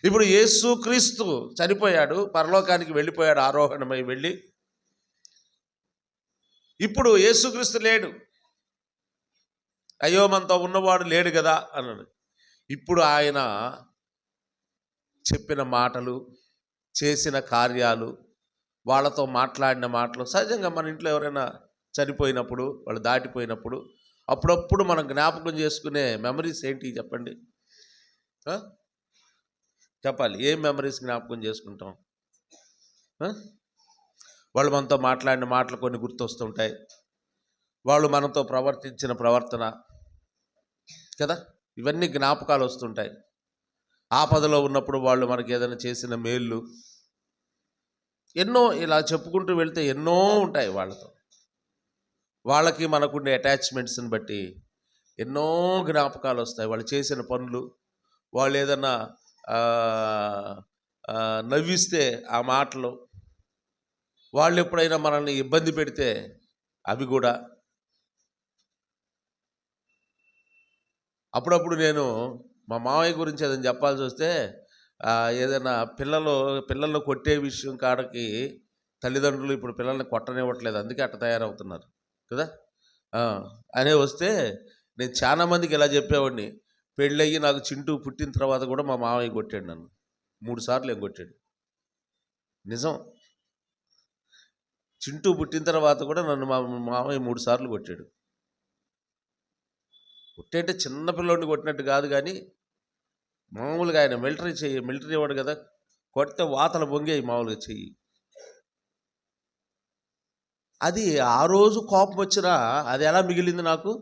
ఇప్పుడు యేసుక్రీస్తు చనిపోయాడు, పరలోకానికి వెళ్ళిపోయాడు, ఆరోహణమై వెళ్ళి. ఇప్పుడు యేసుక్రీస్తు లేడు. అయ్యో మనతో ఉన్నవాడు లేడు కదా అన్నాడు. ఇప్పుడు ఆయన చెప్పిన మాటలు, చేసిన కార్యాలు, వాళ్ళతో మాట్లాడిన మాటలు, సహజంగా మన ఇంట్లో ఎవరైనా చనిపోయినప్పుడు, వాళ్ళు దాటిపోయినప్పుడు అప్పుడప్పుడు మనం జ్ఞాపకం చేసుకునే మెమరీస్ ఏంటి చెప్పండి? చెప్పాలి. ఏం మెమరీస్ జ్ఞాపకం చేసుకుంటాం? వాళ్ళు మనతో మాట్లాడిన మాటలు కొన్ని గుర్తొస్తుంటాయి. వాళ్ళు మనతో ప్రవర్తించిన ప్రవర్తన కదా, ఇవన్నీ జ్ఞాపకాలు వస్తుంటాయి. ఆపదలో ఉన్నప్పుడు వాళ్ళు మనకి ఏదైనా చేసిన మేళ్ళు, ఎన్నో ఇలా చెప్పుకుంటూ వెళ్తే ఎన్నో ఉంటాయి. వాళ్ళకి మనకుండే అటాచ్మెంట్స్ని బట్టి ఎన్నో జ్ఞాపకాలు వస్తాయి. వాళ్ళు చేసిన పనులు, వాళ్ళు ఏదన్నా నవ్విస్తే ఆ మాటలు, వాళ్ళు ఎప్పుడైనా మనల్ని ఇబ్బంది పెడితే అవి కూడా. అప్పుడప్పుడు నేను మా మామయ్య గురించి ఏదైనా చెప్పాల్సి వస్తే ఏదైనా పిల్లలు కొట్టే విషయం కాడకి తల్లిదండ్రులు ఇప్పుడు పిల్లల్ని కొట్టనివ్వట్లేదు, అందుకే అట్ట తయారవుతున్నారు కదా. అనే వస్తే నేను చాలా మందికి ఇలా చెప్పేవాడిని. పెళ్ళయ్యి నాకు చింటూ పుట్టిన తర్వాత కూడా మా మామయ్య కొట్టాడు నన్ను 3 సార్లు ఏం కొట్టాడు. నిజం. చింటూ పుట్టిన తర్వాత కూడా నన్ను మా మామయ్య 3 సార్లు కొట్టాడు. కొట్టేంటే చిన్న పిల్లోడిని కొట్టినట్టు కాదు, కానీ మామూలుగా ఆయన మిలిటరీ వాడు కదా, కొడితే వాతలు పొంగేయి మామూలుగా చెయ్యి. అది ఆ రోజు కోపం వచ్చినా అది ఎలా మిగిలింది నాకు,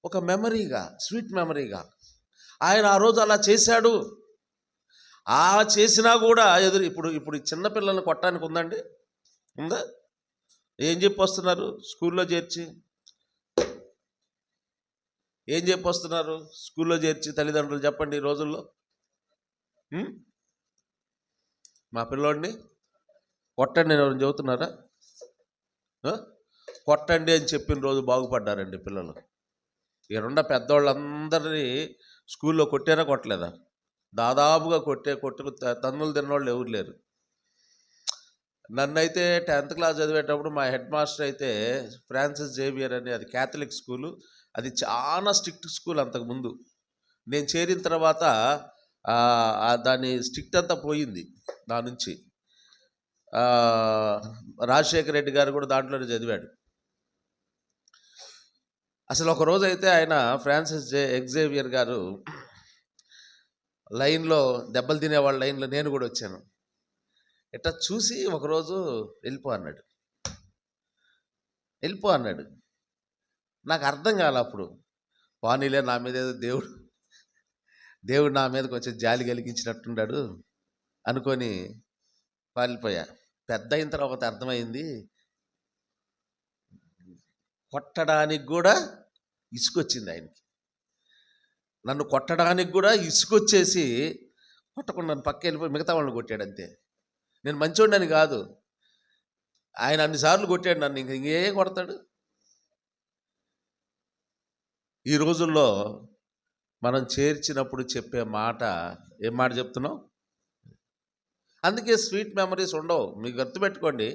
ఒక మెమరీగా, స్వీట్ మెమరీగా. ఆయన ఆ రోజు అలా చేశాడు. చేసినా కూడా ఇప్పుడు చిన్నపిల్లల్ని కొట్టడానికి ఉందండి? ఉందా? ఏం చెప్పి వస్తున్నారు స్కూల్లో చేర్చి? తల్లిదండ్రులు చెప్పండి ఈ రోజుల్లో. మా పిల్లోడిని కొట్టండి నేను ఎవరిని చెబుతున్నారా? కొట్టండి అని చెప్పిన రోజు బాగుపడ్డారండి పిల్లలు. ఈ రెండ పెద్దవాళ్ళందరినీ స్కూల్లో కొట్టారా కొట్టలేదా? దాదాపుగా కొట్టుకు తన్నులు తిన్నవాళ్ళు ఎవరు లేరు. నన్నైతే 10th క్లాస్ చదివేటప్పుడు మా హెడ్ మాస్టర్ అయితే ఫ్రాన్సిస్ జేవియర్ అని, అది క్యాథలిక్ స్కూలు, అది చాలా స్ట్రిక్ట్ స్కూల్. అంతకుముందు నేను చేరిన తర్వాత దాని స్ట్రిక్ట్ అంతా పోయింది నా నుంచి. రాజశేఖర రెడ్డి గారు కూడా దాంట్లోనే చదివాడు. అసలు ఒకరోజు అయితే ఆయన ఫ్రాన్సిస్ ఎగ్జేవియర్ గారు లైన్లో, దెబ్బలు తినేవాళ్ళ లైన్లో నేను కూడా వచ్చాను. ఇట్లా చూసి ఒకరోజు వెళ్ళిపో అన్నాడు. నాకు అర్థం కాలే అప్పుడు. వాణిలే నా మీద ఏదో దేవుడు నా మీద కొంచెం జాలి కలిగించినట్టున్నాడు అనుకొని పాలిపోయా. పెద్ద అయిన తర్వాత అర్థమైంది, కొట్టడానికి కూడా ఇసుకొచ్చింది ఆయనకి. నన్ను కొట్టడానికి కూడా ఇసుకొచ్చేసి కొట్టకుండా నన్ను పక్క వెళ్ళిపోయి మిగతా వాళ్ళని కొట్టాడు అంతే. నేను మంచోడని కాదు, ఆయన అన్నిసార్లు కొట్టాడు నన్ను, ఇంకేం కొడతాడు. ఈ రోజుల్లో మనం చేర్చినప్పుడు చెప్పే మాట, ఏం మాట చెప్తున్నావు? అందుకే స్వీట్ మెమరీస్ ఉండవు. మీకు గుర్తుపెట్టుకోండి,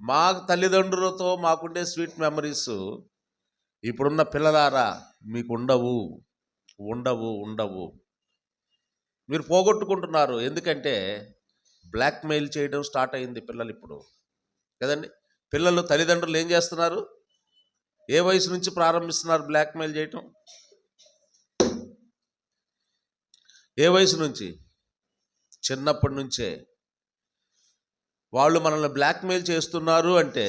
మా తల్లిదండ్రులతో మాకుండే స్వీట్ మెమరీస్ ఇప్పుడున్న పిల్లలారా మీకు ఉండవు. మీరు పోగొట్టుకుంటున్నారు. ఎందుకంటే బ్లాక్మెయిల్ చేయడం స్టార్ట్ అయింది పిల్లలు ఇప్పుడు కదండి. పిల్లలు తల్లిదండ్రులు ఏం చేస్తున్నారు? ఏ వయసు నుంచి ప్రారంభిస్తున్నారు బ్లాక్మెయిల్ చేయటం? ఏ వయసు నుంచి? చిన్నప్పటి నుంచే. వాళ్ళు మనల్ని బ్లాక్మెయిల్ చేస్తున్నారు అంటే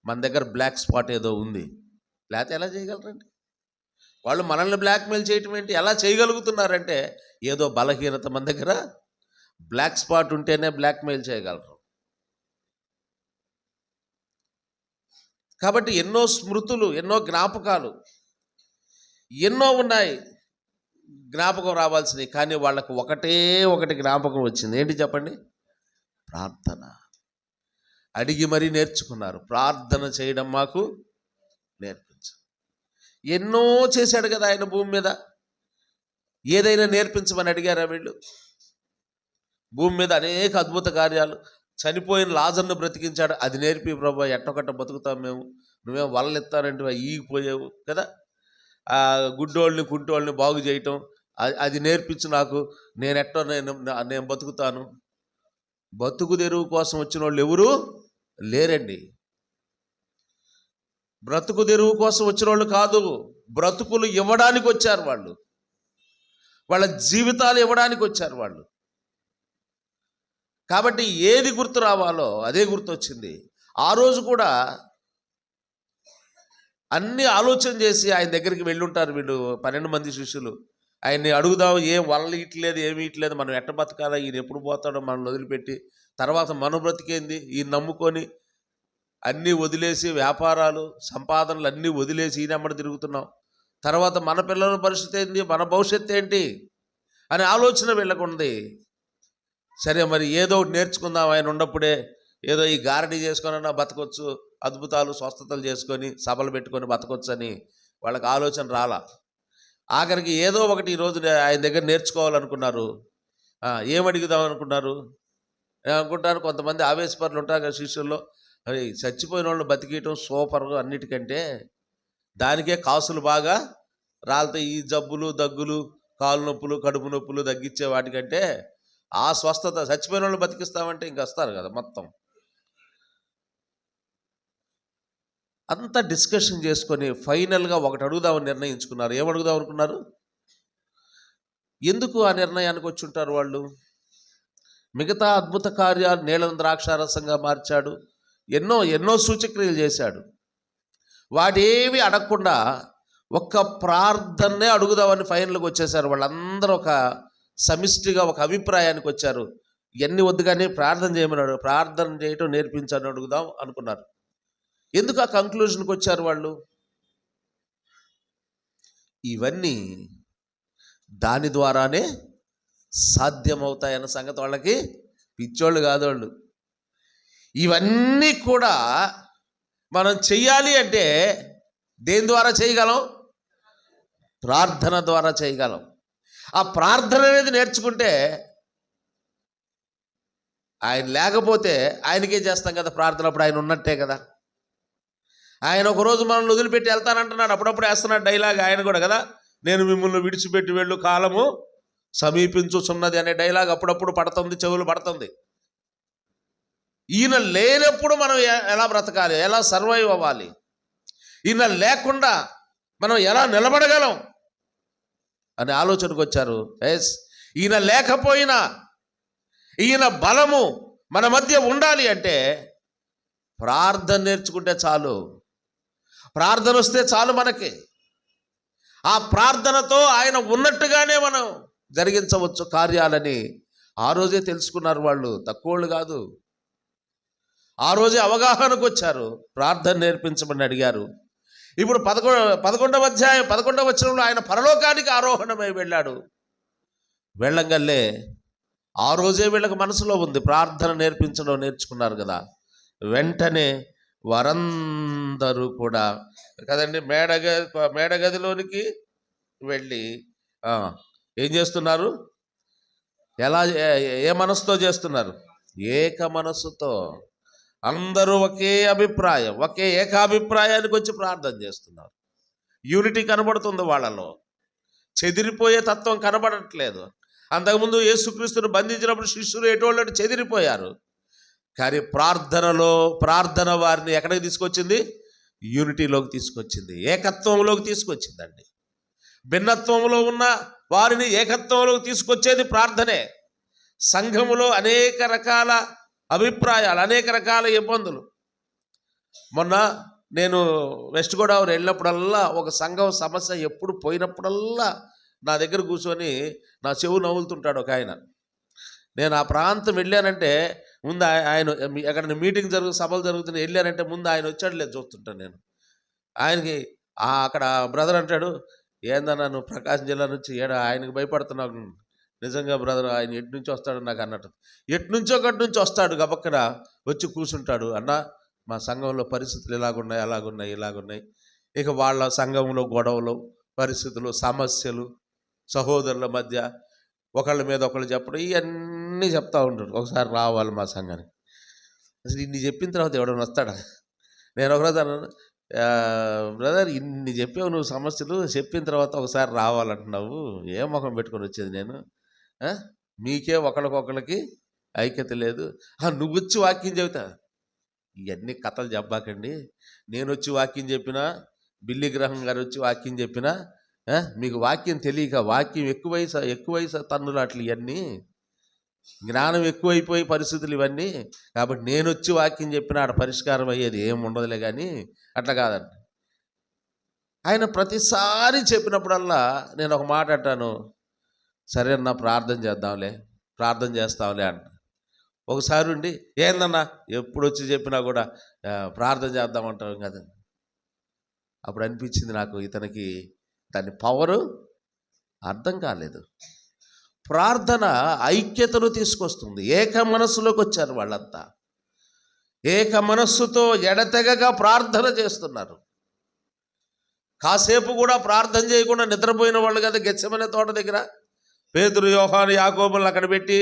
మన దగ్గర బ్లాక్ స్పాట్ ఏదో ఉంది, లేకపోతే ఎలా చేయగలరండి? వాళ్ళు మనల్ని బ్లాక్మెయిల్ చేయటం ఏంటి? ఎలా చేయగలుగుతున్నారంటే ఏదో బలహీనత మన దగ్గర, బ్లాక్ స్పాట్ ఉంటేనే బ్లాక్మెయిల్ చేయగలరు. కాబట్టి ఎన్నో స్మృతులు, ఎన్నో జ్ఞాపకాలు, ఎన్నో ఉన్నాయి జ్ఞాపకం రావాల్సినవి. కానీ వాళ్ళకు ఒకటి జ్ఞాపకం వచ్చింది. ఏంటి చెప్పండి? ప్రార్థన. అడిగి మరీ నేర్చుకున్నారు, ప్రార్థన చేయడం మాకు నేర్పించు. ఎన్నో చేశాడు కదా ఆయన భూమి మీద. ఏదైనా నేర్పించమని అడిగారా వీళ్ళు? భూమి మీద అనేక అద్భుత కార్యాలు, చనిపోయిన లాజర్ను బ్రతికించాడు, అది నేర్పి ప్రభా, ఎట్టొకట్ట బతుకుతాం మేము, నువ్వేం వల్లెత్తానంటే ఈగిపోయావు కదా. గుడ్డోళ్ళని కుంటోళ్ళని బాగు చేయటం, అది నేర్పించు నాకు, నేను బతుకుతాను. బతుకు తెరువు కోసం వచ్చిన వాళ్ళు ఎవరు లేరండి. బ్రతుకు తెరువు కోసం వచ్చిన వాళ్ళు కాదు, బ్రతుకులు ఇవ్వడానికి వచ్చారు వాళ్ళు. వాళ్ళ జీవితాలు ఇవ్వడానికి వచ్చారు వాళ్ళు. కాబట్టి ఏది గుర్తు రావాలో అదే గుర్తు వచ్చింది. ఆ రోజు కూడా అన్ని ఆలోచన చేసి ఆయన దగ్గరికి వెళ్ళుంటారు వీళ్ళు 12 మంది శిష్యులు. ఆయన్ని అడుగుదాం, ఏం వల్ల ఇట్లేదు, ఏమి ఇట్లేదు, మనం ఎట్ట బతకాలా, ఈయన ఎప్పుడు పోతాడో మనల్ని వదిలిపెట్టి, తర్వాత మన బ్రతికేంది, ఈయన నమ్ముకొని అన్నీ వదిలేసి, వ్యాపారాలు సంపాదనలు అన్నీ వదిలేసి ఈయనమ్మడి తిరుగుతున్నాం, తర్వాత మన పిల్లల పరిస్థితి ఏంటి, మన భవిష్యత్తు ఏంటి అనే ఆలోచన వీళ్ళకుంది. సరే మరి ఏదో ఒకటి నేర్చుకుందాం, ఆయన ఉన్నప్పుడే ఏదో ఈ గారడీ చేసుకొనన్నా బతకొచ్చు, అద్భుతాలు స్వస్థతలు చేసుకొని సభలు పెట్టుకొని బతకొచ్చు అని వాళ్ళకి ఆలోచన రాలా. ఆఖరికి ఏదో ఒకటి ఈరోజు ఆయన దగ్గర నేర్చుకోవాలనుకున్నారు. ఏమడుగుదాం అనుకున్నారు? అనుకుంటారు కొంతమంది ఆవేశపరులు ఉంటారు కదా శిష్యుల్లో, అరే చచ్చిపోయిన వాళ్ళు బతికేయటం సూపర్ అన్నిటికంటే, దానికే కాసులు బాగా రాలితే ఈ జబ్బులు దగ్గులు కాలు నొప్పులు కడుపు నొప్పులు తగ్గించే వాటికంటే ఆ స్వస్థత చచ్చిపోయిన వాళ్ళు బతికిస్తామంటే ఇంక వస్తారు కదా మొత్తం. అంతా డిస్కషన్ చేసుకొని ఫైనల్గా ఒకటి అడుగుదామని నిర్ణయించుకున్నారు. ఏమడుగుదాం అనుకున్నారు? ఎందుకు ఆ నిర్ణయానికి వచ్చి ఉంటారు వాళ్ళు? మిగతా అద్భుత కార్యాలు, నీళ్ళను ద్రాక్షారసంగా మార్చాడు, ఎన్నో ఎన్నో సూచక్రియలు చేశాడు. వాటేవి అడగకుండా ఒక్క ప్రార్థనే అడుగుదామని ఫైనల్కి వచ్చేసారు. వాళ్ళందరూ ఒక సమిష్టిగా ఒక అభిప్రాయానికి వచ్చారు. ఇవన్నీ వద్దు కానీ ప్రార్థన చేయమన్నాడు, ప్రార్థన చేయటం నేర్పించని అడుగుదాం అనుకున్నారు. ఎందుకు ఆ కంక్లూజన్కి వచ్చారు వాళ్ళు? ఇవన్నీ దాని ద్వారానే సాధ్యమవుతాయన్న సంగతి వాళ్ళకి పిచ్చోళ్ళు కాదు వాళ్ళు. ఇవన్నీ కూడా మనం చెయ్యాలి అంటే దేని ద్వారా చేయగలం? ప్రార్థన ద్వారా చేయగలం. ఆ ప్రార్థన అనేది నేర్చుకుంటే ఆయన లేకపోతే ఆయనకే చేస్తాం కదా ప్రార్థన. అప్పుడు ఆయన ఉన్నట్టే కదా. ఆయన ఒకరోజు మనల్ని వదిలిపెట్టి వెళ్తానంటున్నాడు, అప్పుడప్పుడు వేస్తున్నాడు డైలాగ్ ఆయన కూడా కదా. నేను మిమ్మల్ని విడిచిపెట్టి వెళ్ళు, కాలము సమీపించుచున్నది అనే డైలాగ్ అప్పుడప్పుడు పడుతుంది, చెవులు పడుతుంది. ఈయన లేనప్పుడు మనం ఎలా బ్రతకాలి, ఎలా సర్వైవ్ అవ్వాలి, ఈయన లేకుండా మనం ఎలా నిలబడగలం అనే ఆలోచనకు వచ్చారు. ఎస్, ఈయన లేకపోయినా ఈయన బలము మన మధ్య ఉండాలి అంటే ప్రార్థన నేర్చుకుంటే చాలు. ప్రార్థన వస్తే చాలు మనకి. ఆ ప్రార్థనతో ఆయన ఉన్నట్టుగానే మనం జరిగించవచ్చు కార్యాలని ఆ రోజే తెలుసుకున్నారు వాళ్ళు. తక్కువళ్ళు కాదు. ఆ రోజే అవగాహనకు వచ్చారు. ప్రార్థన నేర్పించమని అడిగారు. ఇప్పుడు 11వ అధ్యాయం 11వ వచనంలో ఆయన పరలోకానికి ఆరోహణమై వెళ్ళాడు. వెళ్ళంగల్లే ఆ రోజే వీళ్ళకి మనసులో ఉంది, ప్రార్థన నేర్పించడం నేర్చుకున్నారు కదా. వెంటనే వారందరూ కూడా కదండి మేడగదిలోనికి వెళ్ళి ఏం చేస్తున్నారు? ఏ మనసుతో చేస్తున్నారు? ఏక మనస్సుతో. అందరూ ఒకే అభిప్రాయం, ఒకే ఏకాభిప్రాయానికి వచ్చి ప్రార్థన చేస్తున్నారు. యూనిటీ కనబడుతుంది వాళ్ళలో. చెదిరిపోయే తత్వం కనబడట్లేదు. అంతకుముందు యేసుక్రీస్తును బంధించినప్పుడు శిష్యులు ఎటువంటి చెదిరిపోయారు. కానీ ప్రార్థన వారిని ఎక్కడికి తీసుకొచ్చింది? యూనిటీలోకి తీసుకొచ్చింది, ఏకత్వంలోకి తీసుకొచ్చిందండి. భిన్నత్వంలో ఉన్న వారిని ఏకత్వంలోకి తీసుకొచ్చేది ప్రార్థనే. సంఘములో అనేక రకాల అభిప్రాయాలు, అనేక రకాల ఇబ్బందులు. మొన్న నేను వెస్ట్ గోదావరి వెళ్ళినప్పుడల్లా ఒక సంఘం సమస్య ఎప్పుడు పోయినప్పుడల్లా నా దగ్గర కూర్చొని నా చెవు నవ్వులుతుంటాడు ఒక ఆయన. నేను ఆ ప్రాంతం వెళ్ళానంటే ముందు ఆయన ఎక్కడ మీటింగ్ సభలు జరుగుతున్నాయి వెళ్ళానంటే ముందు ఆయన వచ్చాడు లేదు చూస్తుంటాను నేను. ఆయనకి అక్కడ బ్రదర్ అంటాడు, ఏందన్నా నువ్వు ప్రకాశం జిల్లా నుంచి ఆయనకి భయపడుతున్నావు? నిజంగా బ్రదర్, ఆయన ఎటు నుంచి వస్తాడు నాకు అన్నట్టు. ఎట్నుంచో ఒకటి నుంచి వస్తాడు, గబక్కన వచ్చి కూర్చుంటాడు. అన్న మా సంఘంలో పరిస్థితులు ఇలాగున్నాయి. ఇక వాళ్ళ సంఘంలో గొడవలు, పరిస్థితులు, సమస్యలు, సహోదరుల మధ్య ఒకళ్ళ మీద ఒకళ్ళు చెప్పడం, ఇవన్నీ చెప్తా ఉంటాడు. ఒకసారి రావాలి మా సంఘానికి. అసలు ఇన్ని చెప్పిన తర్వాత ఎవడన్నా వస్తాడా? నేను ఒకరోజు అన్నాను, బ్రదర్ ఇన్ని చెప్పావు నువ్వు, సమస్యలు చెప్పిన తర్వాత ఒకసారి రావాలంటున్నావు, ఏ ముఖం పెట్టుకొని వచ్చేది నేను? మీకే ఒకళ్ళకొకళ్ళకి ఐక్యత లేదు. నువ్వు వచ్చి వాక్యం చెబుతా. ఇవన్నీ కథలు చెప్పాకండి. నేను వచ్చి వాక్యం చెప్పినా, బిల్లి గ్రహం గారు వచ్చి వాక్యం చెప్పినా మీకు వాక్యం తెలియక, వాక్యం ఎక్కువై తన్నులు అట్లు, ఇవన్నీ జ్ఞానం ఎక్కువైపోయి పరిస్థితులు ఇవన్నీ. కాబట్టి నేను వచ్చి వాక్యం చెప్పినా ఆడ పరిష్కారం అయ్యేది ఏం ఉండదులే. కానీ అట్లా కాదండి. ఆయన ప్రతిసారి చెప్పినప్పుడల్లా నేను ఒక మాట అంటాను, సరే అన్న ప్రార్థన చేస్తాంలే అంట. ఒకసారి ఉండి, ఏందన్నా ఎప్పుడు వచ్చి చెప్పినా కూడా ప్రార్థన చేద్దామంటాం కదా. అప్పుడు అనిపించింది నాకు, ఇతనికి దాని పవరు అర్థం కాలేదు. ప్రార్థన ఐక్యతను తీసుకొస్తుంది. ఏక మనస్సులోకి వచ్చారు వాళ్ళంతా. ఏక మనస్సుతో ఎడతెగగా ప్రార్థన చేస్తున్నారు. కాసేపు కూడా ప్రార్థన చేయకుండా నిద్రపోయిన వాళ్ళు కదా గెత్సెమనే తోట దగ్గర. పేతురు, యోహాను, యాకోబులను అక్కడ పెట్టి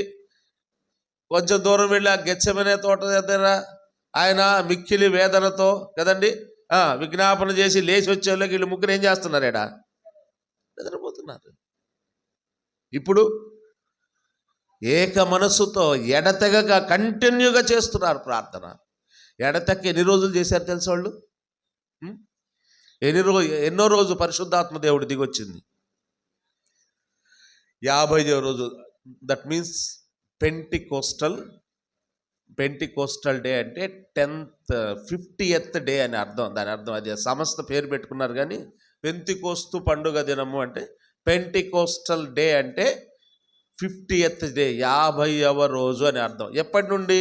కొంచెం దూరం వెళ్ళి ఆ గెత్సెమనే తోట దగ్గర ఆయన మిక్కిలి వేదనతో కదండి విజ్ఞాపన చేసి లేచి వచ్చేళ్ళకి వీళ్ళు ముగ్గురు ఏం చేస్తున్నారు? నిద్రపోతున్నారు. ఇప్పుడు ఏక మనస్సుతో ఎడతెగక కంటిన్యూగా చేస్తున్నారు ప్రార్థన. ఎడతెక్క ఎన్ని రోజులు చేశారు తెలుసు వాళ్ళు? ఎన్నో రోజు పరిశుద్ధాత్మ దేవుడు దిగొచ్చింది? 50వ రోజు. దట్ మీన్స్ పెంటికోస్టల్ డే అంటే 50th డే అని అర్థం. దాని అర్థం అది సమస్త పేరు పెట్టుకున్నారు. కానీ పెంతికోస్తు పండుగ దినము అంటే పెంటికోస్టల్ డే అంటే 50th డే, 50వ రోజు అని అర్థం. ఎప్పటి నుండి?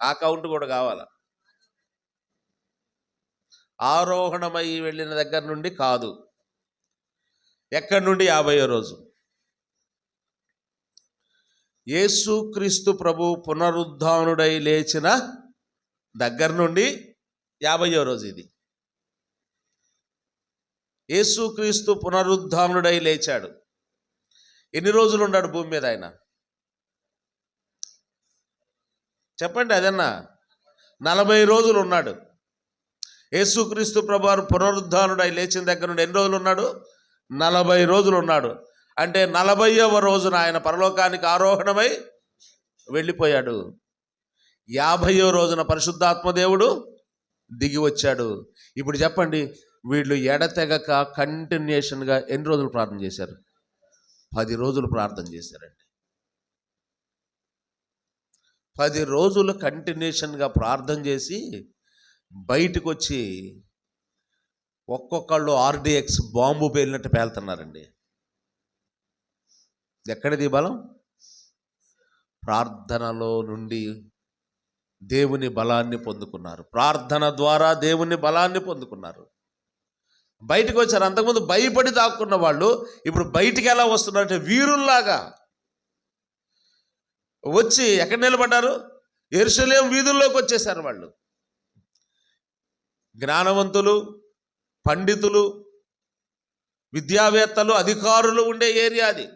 ఆ కౌంట్ కూడా కావాలా? ఆరోహణమై వెళ్ళిన దగ్గర నుండి కాదు. ఎక్కడి నుండి? 50వ రోజు. యేసుక్రీస్తు ప్రభు పునరుద్ధానుడై లేచిన దగ్గర నుండి 50వ రోజు ఇది. యేసుక్రీస్తు పునరుద్ధానుడై లేచాడు. ఎన్ని రోజులు ఉన్నాడు భూమి మీద ఆయన? చెప్పండి. అదన్నా 40 రోజులు ఉన్నాడు. యేసుక్రీస్తు ప్రభువారు పునరుద్ధానుడై లేచిన దగ్గర నుండి ఎన్ని రోజులు ఉన్నాడు? 40 రోజులు ఉన్నాడు. అంటే 40వ రోజున ఆయన పరలోకానికి ఆరోహణమై వెళ్ళిపోయాడు. 50వ రోజున పరిశుద్ధాత్మదేవుడు దిగి వచ్చాడు. ఇప్పుడు చెప్పండి, వీళ్ళు ఎడతెగక కంటిన్యూషన్గా ఎన్ని రోజులు ప్రార్థన చేశారు? 10 రోజులు ప్రార్థన చేశారండి. 10 రోజులు కంటిన్యూషన్గా ప్రార్థన చేసి బయటకు వచ్చి ఒక్కొక్కళ్ళు RDX బాంబు పేలినట్టు పేలుతున్నారండి. ఎక్కడిది బలం? ప్రార్థనలో నుండి దేవుని బలాన్ని పొందుకున్నారు. ప్రార్థన ద్వారా దేవుని బలాన్ని పొందుకున్నారు. బయటకు వచ్చారు. అంతకుముందు భయపడి దాక్కున్న వాళ్ళు ఇప్పుడు బయటికి ఎలా వస్తున్నారంటే వీరుల్లాగా వచ్చి ఎక్కడ నిలబడ్డారు? యెరూషలేము వీధుల్లోకి వచ్చేసారు. వాళ్ళు జ్ఞానవంతులు, పండితులు, విద్యావేత్తలు, అధికారులు ఉండే ఏరియా అది.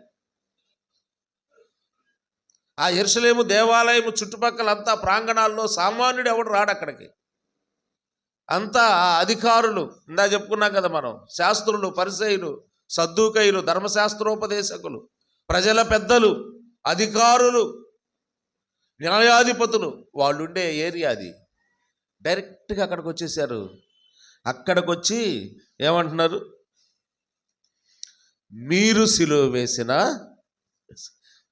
ఆ యెరూషలేము దేవాలయము చుట్టుపక్కల అంతా ప్రాంగణాల్లో సామాన్యుడు ఎవడు రాడు అక్కడికి. అంతా అధికారులు, ఇందా చెప్పుకున్నాం కదా మనం, శాస్త్రులు, పరిసయ్యులు, సద్దూకయ్యులు, ధర్మశాస్త్రోపదేశకులు, ప్రజల పెద్దలు, అధికారులు, న్యాయాధిపతులు వాళ్ళు ఉండే ఏరియా అది. డైరెక్ట్గా అక్కడికి వచ్చేసారు. అక్కడికి వచ్చి ఏమంటున్నారు? మీరు సిలువ వేసిన,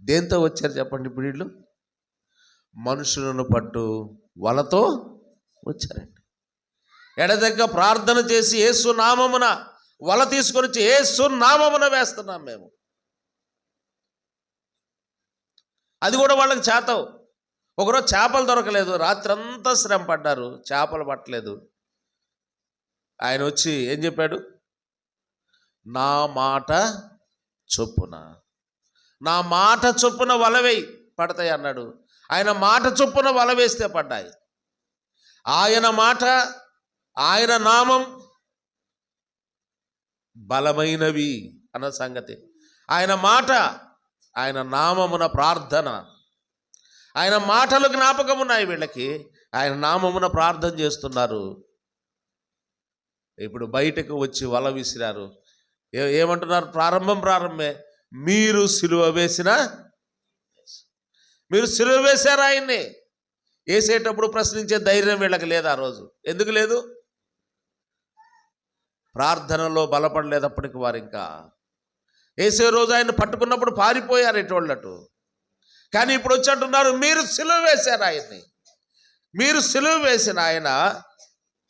దేంతో వచ్చారు చెప్పండి? ఇప్పుడు వీళ్ళు మనుషులను పట్టు వలతో వచ్చారండి. ఎడదగ్గ ప్రార్థన చేసి యేసు నామమున వల తీసుకొని వచ్చి యేసు నామమున వేస్తున్నాం మేము. అది కూడా వాళ్ళకి చేతవు. ఒకరోజు చేపలు దొరకలేదు, రాత్రంతా శ్రమ పడ్డారు, చేపలు పట్టలేదు. ఆయన వచ్చి ఏం చెప్పాడు? నా మాట చొప్పున, నా మాట చొప్పున వలవేయి పడతాయి అన్నాడు. ఆయన మాట చొప్పున వల వేస్తే పడ్డాయి. ఆయన మాట, ఆయన నామం బలమైనవి అన్న సంగతి. ఆయన మాట, ఆయన నామమున ప్రార్థన, ఆయన మాటలు జ్ఞాపకం ఉన్నాయి వీళ్ళకి. ఆయన నామమున ప్రార్థన చేస్తున్నారు. ఇప్పుడు బయటకు వచ్చి వల విసిరారు. ఏమంటున్నారు? ప్రారంభమే, మీరు సిలువ వేసిన, మీరు సిలువ వేశారు ఆయన్ని. వేసేటప్పుడు ప్రశ్నించే ధైర్యం వీళ్ళకి లేదు. ఆ రోజు ఎందుకు లేదు? ప్రార్థనలో బలపడలేదు అప్పటికి వారు. ఇంకా వేసే రోజు ఆయన పట్టుకున్నప్పుడు పారిపోయారు ఎటోళ్ళటు. కానీ ఇప్పుడు వచ్చి అంటున్నారు, మీరు సిలువ వేశారు ఆయన్ని. మీరు సిలువ వేసిన ఆయన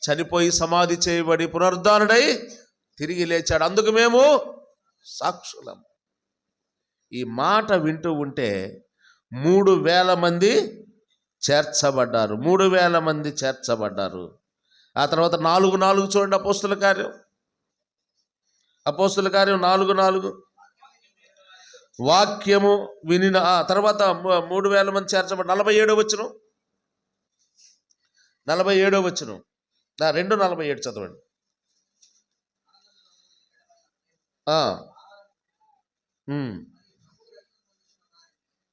చనిపోయి సమాధి చేయబడి పునరుద్ధానుడై తిరిగి లేచాడు. అందుకు మేము సాక్షులం. ఈ మాట వింటూ ఉంటే 3,000 మంది చేర్చబడ్డారు. 3,000 మంది చేర్చబడ్డారు. ఆ తర్వాత 4:4 చూడండి. అపోస్తుల కార్యం 4:4 వాక్యము వినిన తర్వాత 3,000 మంది చేర్చబడ్డారు. 47వ వచనం 2:47 చదవండి. ఉమ్,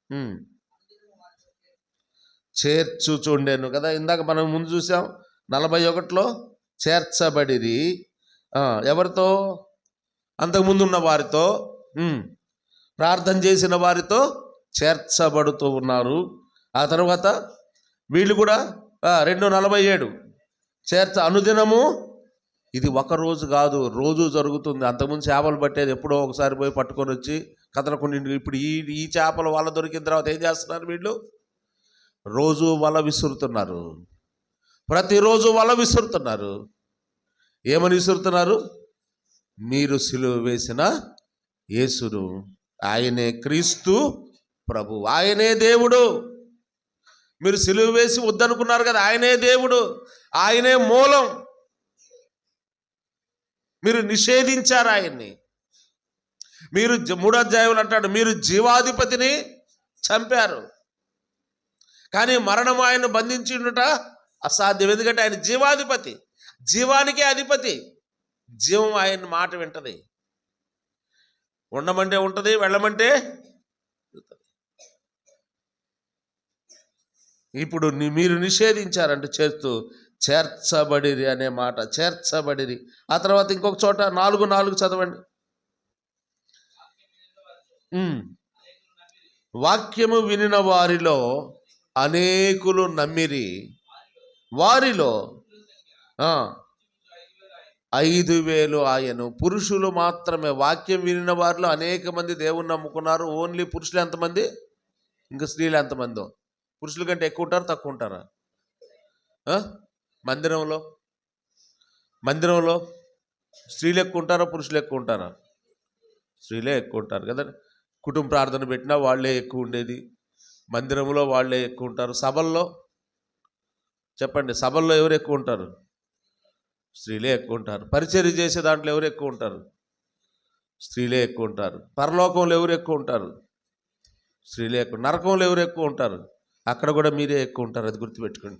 ఉమ్. చేర్చుచుండెను కదా, ఇందాక మనం ముందు చూసాం 41లో చేర్చబడిరి. ఎవరితో? అంతకుముందు ఉన్న వారితో, ప్రార్థన చేసిన వారితో చేర్చబడుతూ ఉన్నారు. ఆ తర్వాత వీళ్ళు కూడా 2:47 అనుదినము. ఇది ఒక రోజు కాదు, రోజు జరుగుతుంది. అంతకుముందు చేపలు పట్టేది ఎప్పుడో ఒకసారి పోయి పట్టుకొని వచ్చి కదలకుండా. ఇప్పుడు ఈ చేపలు వల దొరికిన తర్వాత ఏం చేస్తున్నారు వీళ్ళు? రోజు వల విసురుతున్నారు, ప్రతిరోజు వల విసురుతున్నారు. ఏమని విసురుతున్నారు? మీరు సిలువ వేసిన యేసును, ఆయనే క్రీస్తు ప్రభు, ఆయనే దేవుడు. మీరు సిలువ వేసి వద్దనుకున్నారు కదా, ఆయనే దేవుడు, ఆయనే మూలం. మీరు నిషేధించారు ఆయన్ని. మీరు 3వ అధ్యాయంలో అంటాడు, మీరు జీవాధిపతిని చంపారు. కానీ మరణం ఆయన బంధించుట అసాధ్యం. ఎందుకంటే ఆయన జీవాధిపతి, జీవానికే అధిపతి. జీవం ఆయన మాట వింటది. ఉండమంటే ఉంటుంది, వెళ్ళమంటే. ఇప్పుడు మీరు నిషేధించారంటే చేర్చబడిరి అనే మాట, చేర్చబడిరి. ఆ తర్వాత ఇంకొక చోట 4:4 చదవండి. వాక్యము వినిన వారిలో అనేకులు నమ్మిరి. వారిలో 5,000 ఆయను. పురుషులు మాత్రమే. వాక్యం వినిన వారిలో అనేక మంది దేవుణ్ణి నమ్ముకున్నారు. ఓన్లీ పురుషులు ఎంతమంది? ఇంకా స్త్రీలు ఎంతమందో? పురుషుల కంటే ఎక్కువ ఉంటారా, తక్కువ ఉంటారా? మందిరంలో స్త్రీలు ఎక్కువ ఉంటారా, పురుషులు ఎక్కువ ఉంటారా? స్త్రీలే ఎక్కువ ఉంటారు కదా. కుటుంబ ప్రార్థన పెట్టినా వాళ్ళే ఎక్కువ ఉండేది, మందిరంలో వాళ్ళే ఎక్కువ ఉంటారు. సభల్లో చెప్పండి, సభల్లో ఎవరు ఎక్కువ ఉంటారు? స్త్రీలే ఎక్కువ ఉంటారు. పరిచర్య చేసే దాంట్లో ఎవరు ఎక్కువ ఉంటారు? స్త్రీలే ఎక్కువ ఉంటారు. పరలోకంలో ఎవరు ఎక్కువ ఉంటారు? స్త్రీలే ఎక్కువ. నరకంలో ఎవరు ఎక్కువ ఉంటారు? అక్కడ కూడా మీరే ఎక్కువ ఉంటారు, అది గుర్తుపెట్టుకోండి.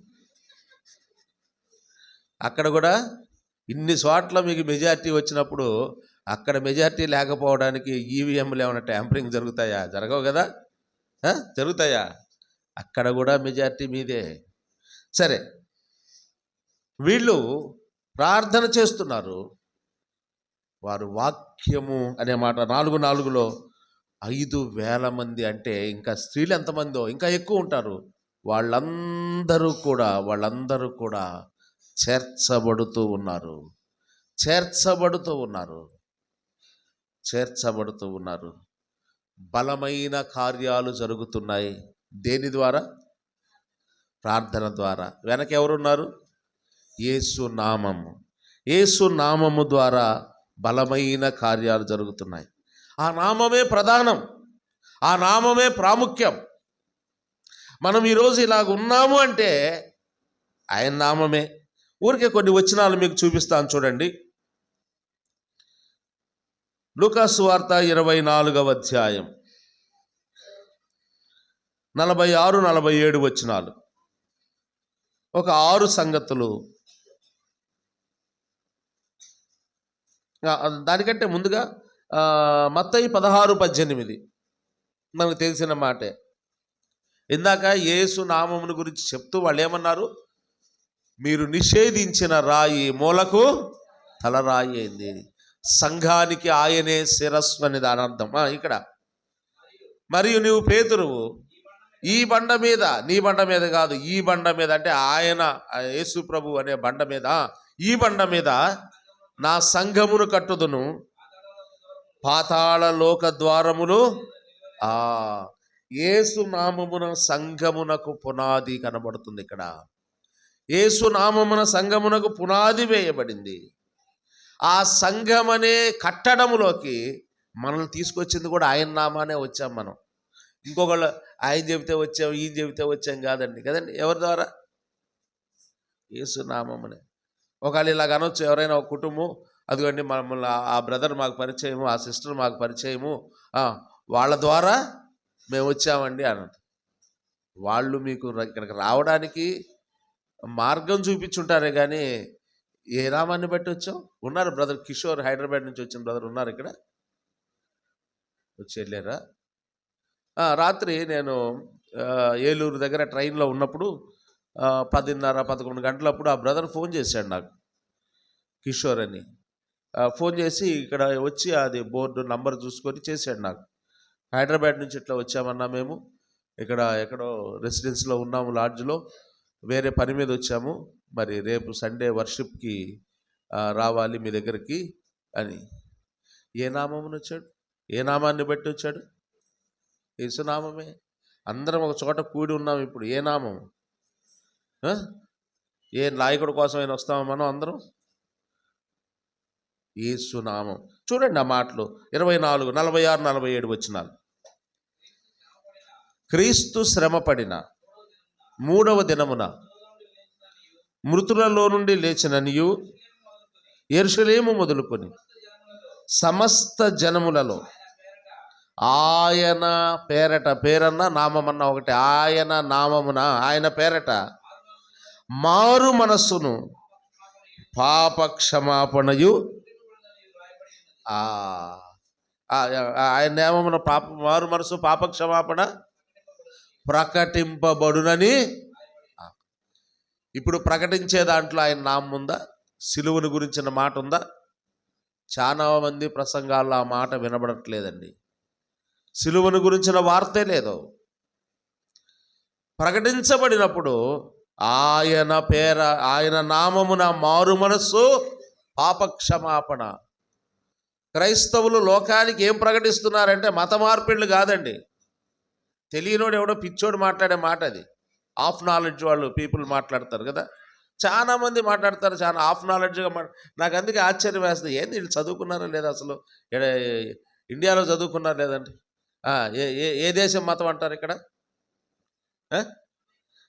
అక్కడ కూడా ఇన్ని చోట్ల మీకు మెజారిటీ వచ్చినప్పుడు అక్కడ మెజారిటీ లేకపోవడానికి ఈవీఎంలు ఏమైనా ట్యాంపరింగ్ జరుగుతాయా? జరగవు కదా. జరుగుతాయా? అక్కడ కూడా మెజారిటీ మీదే. సరే, వీళ్ళు ప్రార్థన చేస్తున్నారు. వారు వాక్యము అనే మాట 4:4లో 5,000 మంది అంటే ఇంకా స్త్రీలు ఎంతమందో ఇంకా ఎక్కువ ఉంటారు. వాళ్ళందరూ కూడా చేర్చబడుతూ ఉన్నారు. బలమైన కార్యాలు జరుగుతున్నాయి. దేని ద్వారా? ప్రార్థన ద్వారా. వెనక ఎవరున్నారు? యేసు నామము ద్వారా బలమైన కార్యాలు జరుగుతున్నాయి. ఆ నామమే ప్రధానం, ఆ నామమే ప్రాముఖ్యం. మనం ఈరోజు ఇలాగ ఉన్నాము అంటే ఆయన నామమే. ఊరికే కొన్ని వచనాలు మీకు చూపిస్తాను చూడండి. లూకాసు సువార్త 24వ అధ్యాయం 46-47 వచనాలు. ఒక 6 సంగతులు. దానికంటే ముందుగా మత్తయి 16:18 మనకు తెలిసిన మాటే. ఇందాక యేసు నామమును గురించి చెప్తూ వాళ్ళు ఏమన్నారు? మీరు నిషేధించిన రాయి మూలకు తలరాయి అయింది. సంఘానికి ఆయనే శిరస్సు అని దాని అర్థం. ఇక్కడ మరియు నీవు పేతురువు, ఈ బండ మీద, నీ బండ మీద కాదు, ఈ బండ మీద అంటే ఆయన యేసు ప్రభు అనే బండ మీద, ఈ బండ మీద నా సంఘమును కట్టుదును, పాతాళ లోక ద్వారములు. యేసు నామమున సంఘమునకు పునాది కనబడుతుంది. ఇక్కడ యేసు నామమున సంఘమునకు పునాది వేయబడింది. ఆ సంఘమనే కట్టడములోకి మనల్ని తీసుకొచ్చింది కూడా ఆయన నామానే వచ్చాం మనం. ఇంకొకళ్ళు ఆయన చెబితే వచ్చాం, ఈయన చెబితే వచ్చాం కదండి. ఎవరి ద్వారా? యేసు నామమునే. ఒకవేళ ఇలాగ అనొచ్చు ఎవరైనా ఒక కుటుంబం, అదిగోండి మమ్మల్ని ఆ బ్రదర్ మాకు పరిచయము, ఆ సిస్టర్ మాకు పరిచయము, వాళ్ళ ద్వారా మేము వచ్చామండి అన్నది. వాళ్ళు మీకు ఇక్కడికి రావడానికి మార్గం చూపించుంటారే కానీ ఏ నామాన్ని బట్టి వచ్చాం? ఉన్నారు బ్రదర్ కిషోర్, హైదరాబాద్ నుంచి వచ్చిన బ్రదర్ ఉన్నారు ఇక్కడ. వచ్చి వెళ్ళారా? రాత్రి నేను ఏలూరు దగ్గర ట్రైన్లో ఉన్నప్పుడు 10:30, 11 గంటలప్పుడు ఆ బ్రదర్ ఫోన్ చేశాడు నాకు, కిషోర్ అని. ఫోన్ చేసి ఇక్కడ వచ్చి అది బోర్డు నంబర్ చూసుకొని చేశాడు నాకు. హైదరాబాద్ నుంచి ఇట్లా వచ్చామన్నా, మేము ఇక్కడ ఎక్కడో రెసిడెన్స్లో ఉన్నాము, లాడ్జ్లో, వేరే పని మీద వచ్చాము, మరి రేపు సండే వర్షిప్కి రావాలి మీ దగ్గరికి అని. ఏ నామమును వచ్చాడు? ఏ నామాన్ని బట్టి వచ్చాడు? యేసునామమే. అందరం ఒక చోట కూడి ఉన్నాం ఇప్పుడు. ఏ నామం? ఏ నాయకుడి కోసమైనా వస్తామా మనం అందరం? యేసునామం. చూడండి ఆ మాటలు 24, 46, 47 వచనాలు. క్రీస్తు శ్రమపడిన 3వ దినమున మృతులలో నుండి లేచిననియు యెరూషలేము మొదలుకొని సమస్త జనములలో ఆయన పేరట, పేరన్న నామమన్న ఒకటి, ఆయన నామమున, ఆయన పేరట మారు మనస్సును పాప క్షమాపణయు, ఆయన నామమున మారు మనసు పాప క్షమాపణ ప్రకటింపబడునని. ఇప్పుడు ప్రకటించే దాంట్లో ఆయన నామం ఉందా? సిలువను గురించిన మాట ఉందా? చాలా మంది ప్రసంగాల్లో ఆ మాట వినబడట్లేదండి. సిలువను గురించిన వార్తే లేదు. ప్రకటించబడినప్పుడు ఆయన నామమున మారు మనస్సు పాపక్షమాపణ. క్రైస్తవులు లోకానికి ఏం ప్రకటిస్తున్నారంటే మత మార్పిళ్ళు కాదండి. తెలియనోడు ఎవడో పిచ్చోడు మాట్లాడే మాట అది. ఆఫ్ నాలెడ్జ్ వాళ్ళు పీపుల్ మాట్లాడతారు కదా, చాలా మంది మాట్లాడతారు, చాలా ఆఫ్ నాలెడ్జ్గా నాకు అందుకే ఆశ్చర్యం వేస్తుంది. ఏంది వీళ్ళు చదువుకున్నారా లేదా, అసలు ఇండియాలో చదువుకున్నారా లేదండి? ఏ దేశం మతం అంటారు ఇక్కడ?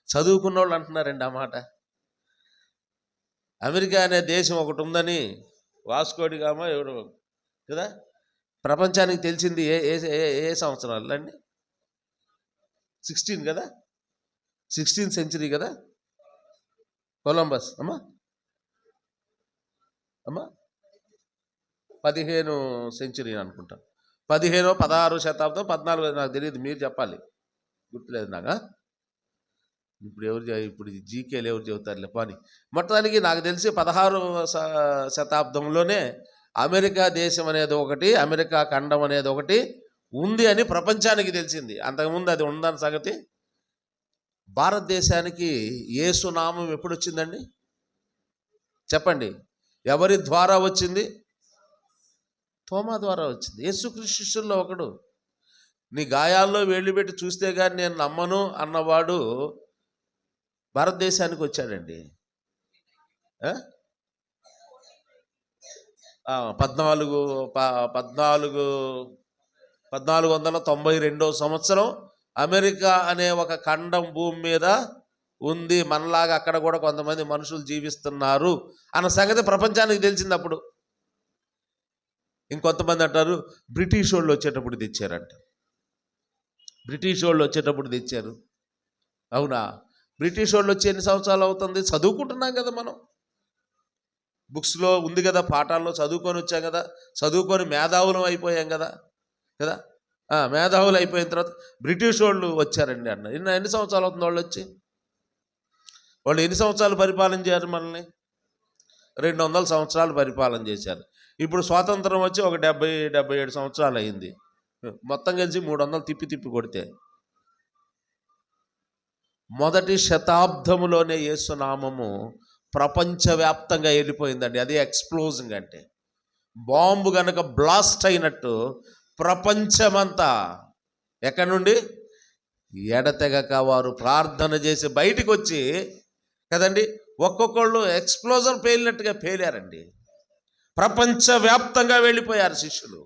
చదువుకున్న వాళ్ళు అంటున్నారండి ఆ మాట. అమెరికా అనే దేశం ఒకటి ఉందని వాస్కోడిగామా ఎవడు కదా ప్రపంచానికి తెలిసింది ఏ సంవత్సరాలు అండి? 16 కదా, 16th సెంచరీ కదా కొలంబస్. అమ్మా 15వ సెంచరీ అనుకుంటా, 15వ 16వ శతాబ్దం, 14 నాకు తెలియదు, మీరు చెప్పాలి, గుర్తులేదు నాకు. ఇప్పుడు జీకేలు ఎవరు చెబుతారులే పని. మొత్తానికి నాకు తెలిసి 16వ శతాబ్దంలోనే అమెరికా దేశం అనేది ఒకటి, అమెరికా ఖండం అనేది ఒకటి ఉంది అని ప్రపంచానికి తెలిసింది. అంతకుముందు అది ఉందని సంగతి. భారతదేశానికి యేసునామం ఎప్పుడు వచ్చిందండి చెప్పండి? ఎవరి ద్వారా వచ్చింది? తోమా ద్వారా వచ్చింది. యేసుక్రీస్తు శిష్యుల్లో ఒకడు. నీ గాయాల్లో వేళ్ళు పెట్టి చూస్తే కానీ నేను నమ్మను అన్నవాడు భారతదేశానికి వచ్చాడండి. 1492వ సంవత్సరం అమెరికా అనే ఒక ఖండం భూమి మీద ఉంది. మనలాగా అక్కడ కూడా కొంతమంది మనుషులు జీవిస్తున్నారు అన్న సంగతి ప్రపంచానికి తెలిసింది. అప్పుడు ఇంకొంతమంది అంటారు బ్రిటిష్ వాళ్ళు వచ్చేటప్పుడు తెచ్చారంట. బ్రిటిష్ వాళ్ళు వచ్చేటప్పుడు తెచ్చారు. అవునా? బ్రిటిష్ వాళ్ళు వచ్చి ఎన్ని సంవత్సరాలు అవుతుంది? చదువుకుంటున్నాం కదా మనం, బుక్స్లో ఉంది కదా, పాఠాల్లో చదువుకొని వచ్చాం కదా, చదువుకొని మేధావులం అయిపోయాం కదా కదా. మేధావులు అయిపోయిన తర్వాత బ్రిటిష్ వాళ్ళు వచ్చారండి అన్న. ఎన్ని సంవత్సరాలు అవుతుంది వాళ్ళు వచ్చి? వాళ్ళు ఎన్ని సంవత్సరాలు పరిపాలన చేశారు మనల్ని? 200 సంవత్సరాలు పరిపాలన చేశారు. ఇప్పుడు స్వాతంత్రం వచ్చి ఒక 70-77 సంవత్సరాలు అయింది. మొత్తం కలిసి 300 తిప్పి కొడితే మొదటి శతాబ్దములోనే యేసునామము ప్రపంచవ్యాప్తంగా వెళ్ళిపోయిందండి. అది ఎక్స్ప్లోజింగ్ అంటే బాంబు కనుక బ్లాస్ట్ అయినట్టు ప్రపంచమంతా ఎక్కడి నుండి ఎడతెగక వారు ప్రార్థన చేసి బయటికి వచ్చి కదండి, ఒక్కొక్కళ్ళు ఎక్స్ప్లోజర్ పేలినట్టుగా పేలారండి. ప్రపంచవ్యాప్తంగా వెళ్ళిపోయారు శిష్యులు.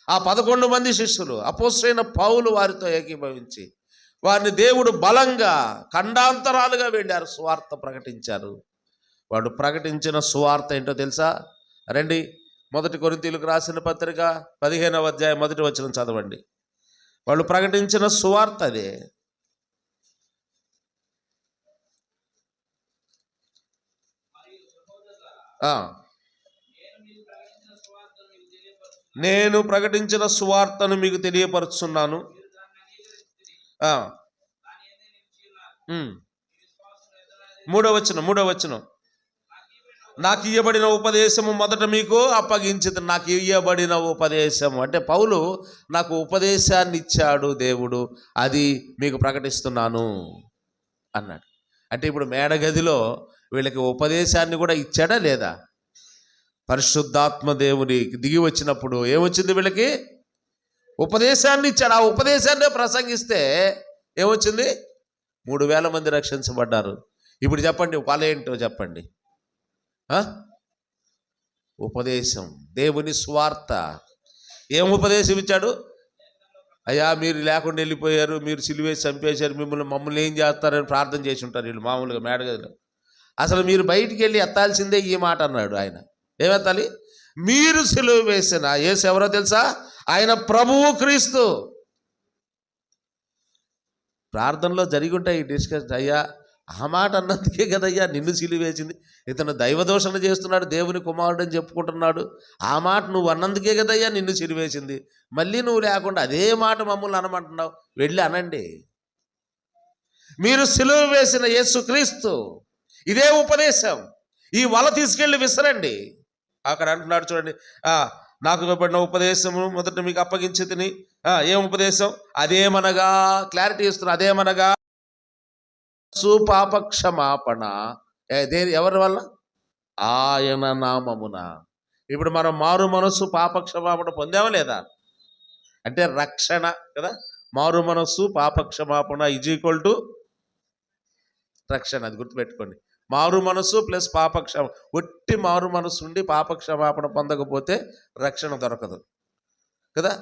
ఆ 11 మంది శిష్యులు అపోస్తలుడైన పౌలు వారితో ఏకీభవించి వారిని దేవుడు బలంగా ఖండాంతరాలుగా వెళ్ళారు, సువార్త ప్రకటించారు. వాడు ప్రకటించిన సువార్త ఏంటో తెలుసా? రండి, 1 కొరింథీయులకు రాసిన పత్రిక 15వ అధ్యాయం 1వ వచనం చదవండి. వాళ్ళు ప్రకటించిన సువార్త అదే. నేను ప్రకటించిన సువార్తను మీకు తెలియపరుచున్నాను. మూడో వచనం, నాకు ఇయ్యబడిన ఉపదేశము మొదట మీకు అప్పగించింది. నాకు ఇయ్యబడిన ఉపదేశము అంటే పౌలు నాకు ఉపదేశాన్ని ఇచ్చాడు దేవుడు, అది మీకు ప్రకటిస్తున్నాను అన్నాడు. అంటే ఇప్పుడు మేడగదిలో వీళ్ళకి ఉపదేశాన్ని కూడా ఇచ్చాడా లేదా? పరిశుద్ధాత్మ దేవుని దిగి వచ్చినప్పుడు ఏమొచ్చింది? వీళ్ళకి ఉపదేశాన్ని ఇచ్చాడు. ఆ ఉపదేశాన్నే ప్రసంగిస్తే ఏమొచ్చింది? 3000 మంది రక్షించబడ్డారు. ఇప్పుడు చెప్పండి, ఏంటో చెప్పండి. ఉపదేశం, దేవుని స్వార్థ. ఏం ఉపదేశం ఇచ్చాడు? అయ్యా మీరు లేకుండా వెళ్ళిపోయారు, మీరు సిలువేసి చంపేశారు, మమ్మల్ని ఏం చేస్తారని ప్రార్థన చేసి ఉంటారు వీళ్ళు మామూలుగా మేడగదిలో. అసలు మీరు బయటికి వెళ్ళి ఎత్తాల్సిందే ఈ మాట అన్నాడు ఆయన. ఏమెత్తాలి? మీరు సిలువ వేసిన యేసు ఎవరో తెలుసా? ఆయన ప్రభువు క్రీస్తు. ప్రార్థనలో జరిగి ఉంటాయి డిస్కషన్. అయ్యా ఆ మాట అన్నందుకే కదయ్యా నిన్ను సిలువ వేసింది. ఇతను దైవదోషణ చేస్తున్నాడు, దేవుని కుమారుడు అని చెప్పుకుంటున్నాడు. ఆ మాట నువ్వు అన్నందుకే కదయ్యా నిన్ను సిలువ వేసింది. మళ్ళీ నువ్వు లేకుండా అదే మాట మమ్మల్ని అనమంటున్నావు. వెళ్ళి అనండి, మీరు సిలువ వేసిన యేసు క్రీస్తు. ఇదే ఉపదేశం. ఈ వల తీసుకెళ్ళి విసరండి. అక్కడ అంటున్నాడు చూడండి, నాకు ఇవ్వబడిన ఉపదేశము మొదట మీకు అప్పగించితిని. ఏం ఉపదేశం? అదేమనగా, క్లారిటీ ఇస్తున్నా, అదేమనగా పాపక్షమాపణ. ఎవరి వల్ల? ఆయన నామమున. ఇప్పుడు మనం మారు మనస్సు పాపక్షమాపణ పొందామా లేదా? అంటే రక్షణ కదా. మారు మనస్సు పాపక్షమాపణ = రక్షణ. అది గుర్తుపెట్టుకోండి. మారు మనస్సు ప్లస్ పాపక్షమ. ఒట్టి మారు మనస్సు ఉండి పాపక్షమాపణ పొందకపోతే రక్షణ దొరకదు కదా.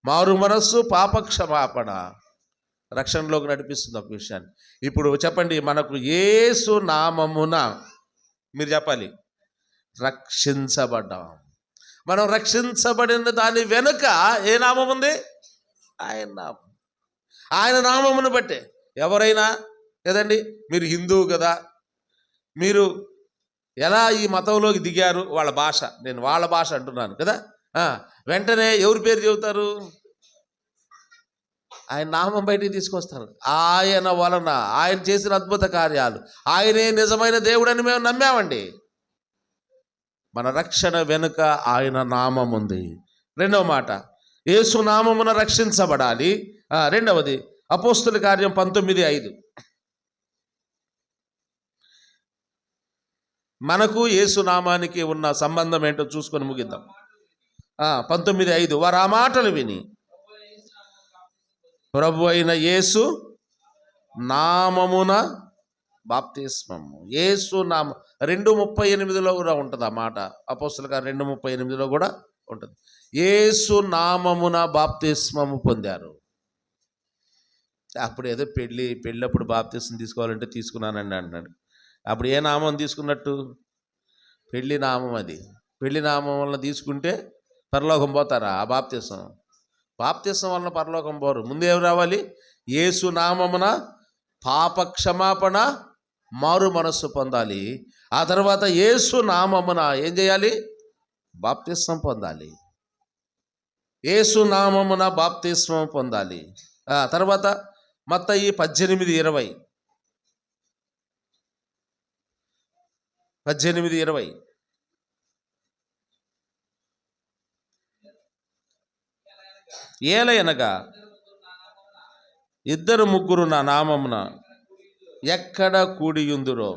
మారు మనస్సు పాపక్షమాపణ రక్షణలోకి నడిపిస్తుంది ఒక విషయాన్ని. ఇప్పుడు చెప్పండి, మనకు యేసు నామమున, మీరు చెప్పాలి, రక్షించబడ్డాం. మనం రక్షించబడిన దాని వెనుక ఏ నామం ఉంది? ఆయన నామం. ఆయన నామమును బట్టే ఎవరైనా కదండి, మీరు హిందువు కదా, మీరు ఎలా ఈ మతంలోకి దిగారు, వాళ్ళ భాష, నేను వాళ్ళ భాష అంటున్నాను కదా, వెంటనే ఎవరి పేరు చెబుతారు? ఆయన నామం బయటికి తీసుకొస్తారు. ఆయన వలన, ఆయన చేసిన అద్భుత కార్యాలు, ఆయనే నిజమైన దేవుడని మేము నమ్మామండి. మన రక్షణ వెనుక ఆయన నామం ఉంది. రెండవ మాట, యేసు నామమున రక్షించబడాలి. రెండవది అపోస్తుల కార్యం 19:5. మనకు యేసు నామానికి ఉన్న సంబంధం ఏంటో చూసుకొని ముగిద్దాం. 19:5, వారు ఆ మాటలు విని ప్రభు అయిన యేసు నామమున బాప్తిస్మము. యేసు నామం 2:38 కూడా ఉంటుంది ఆ మాట. అపోస్తుల కార్యం 2:38 కూడా ఉంటుంది. యేసు నామమున బాప్తిస్మము పొందారు. అప్పుడు ఏదో పెళ్ళప్పుడు బాప్తిస్మం తీసుకోవాలంటే తీసుకున్నానండి అంటున్నాడు. అప్పుడు ఏ నామం తీసుకున్నట్టు? పెళ్లి నామం. అది పెళ్లి నామం వలన తీసుకుంటే పరలోకం పోతారా? ఆ బాప్తిస్మం వలన పరలోకం పోరు. ముందేం రావాలి? యేసు నామమున పాప క్షమాపణ, మారు మనస్సు పొందాలి. ఆ తర్వాత యేసు నామమున ఏం చేయాలి? బాప్తిస్మం పొందాలి. యేసు నామమున బాప్తిస్మం పొందాలి. తర్వాత మత్తయి 18:20. 18:20, ఏలయనగా 2-3 నా నామమున ఎక్కడ కూడియుందురో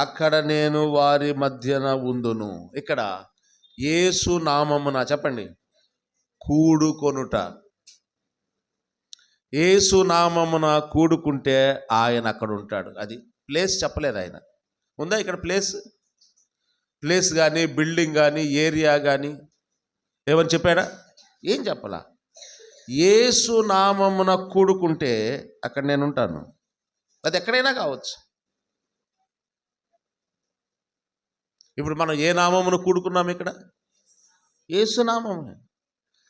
అక్కడ నేను వారి మధ్యన ఉందును. ఇక్కడ యేసు నామమున, చెప్పండి, కూడుకొనుట. యేసు నామమున కూడుకుంటే ఆయన అక్కడ ఉంటాడు. అది ప్లేస్ చెప్పలేదు ఆయన. ఉందా ఇక్కడ ప్లేస్ కానీ, బిల్డింగ్ కానీ, ఏరియా కానీ ఏమని చెప్పాడా? ఏం చెప్పలా. యేసు నామమున కూడుకుంటే అక్కడ నేను ఉంటాను. అది ఎక్కడైనా కావచ్చు. ఇప్పుడు మనం ఏ నామమున కూడుకున్నాం? ఇక్కడ యేసు నామము.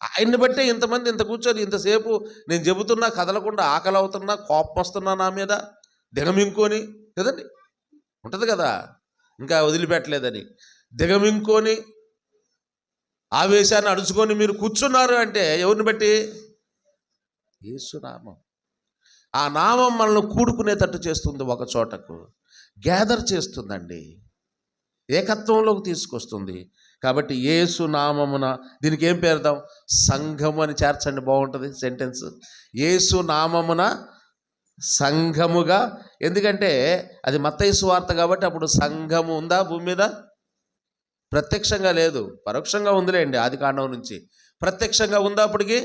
ఆయన్ని బట్టే ఇంతమంది ఇంత కూర్చొని ఇంతసేపు నేను చెబుతున్నా కదలకుండా, ఆకలి అవుతున్నా, కోపం వస్తున్నా నా మీద, దిగమింకొని కదండి, ఉంటుంది కదా, ఇంకా వదిలిపెట్టలేదని దిగమింకొని ఆవేశాన్ని అడుచుకొని మీరు కూర్చున్నారు అంటే ఎవరిని బట్టి? యేసునామం. ఆ నామం మనల్ని కూడుకునేటట్టు చేస్తుంది, ఒక చోటకు గ్యాదర్ చేస్తుందండి, ఏకత్వంలోకి తీసుకొస్తుంది. కాబట్టి యేసు నామమున, దీనికి ఏం పేరుదాం? సంఘము అని చేర్చండి, బాగుంటుంది సెంటెన్స్. యేసు నామమున సంఘముగా. ఎందుకంటే అది మత్తయి సువార్త కాబట్టి అప్పుడు సంఘము ఉందా భూమి మీద? ప్రత్యక్షంగా లేదు, పరోక్షంగా ఉందిలేండి ఆది కాండం నుంచి. ప్రత్యక్షంగా ఉందా అప్పటికి?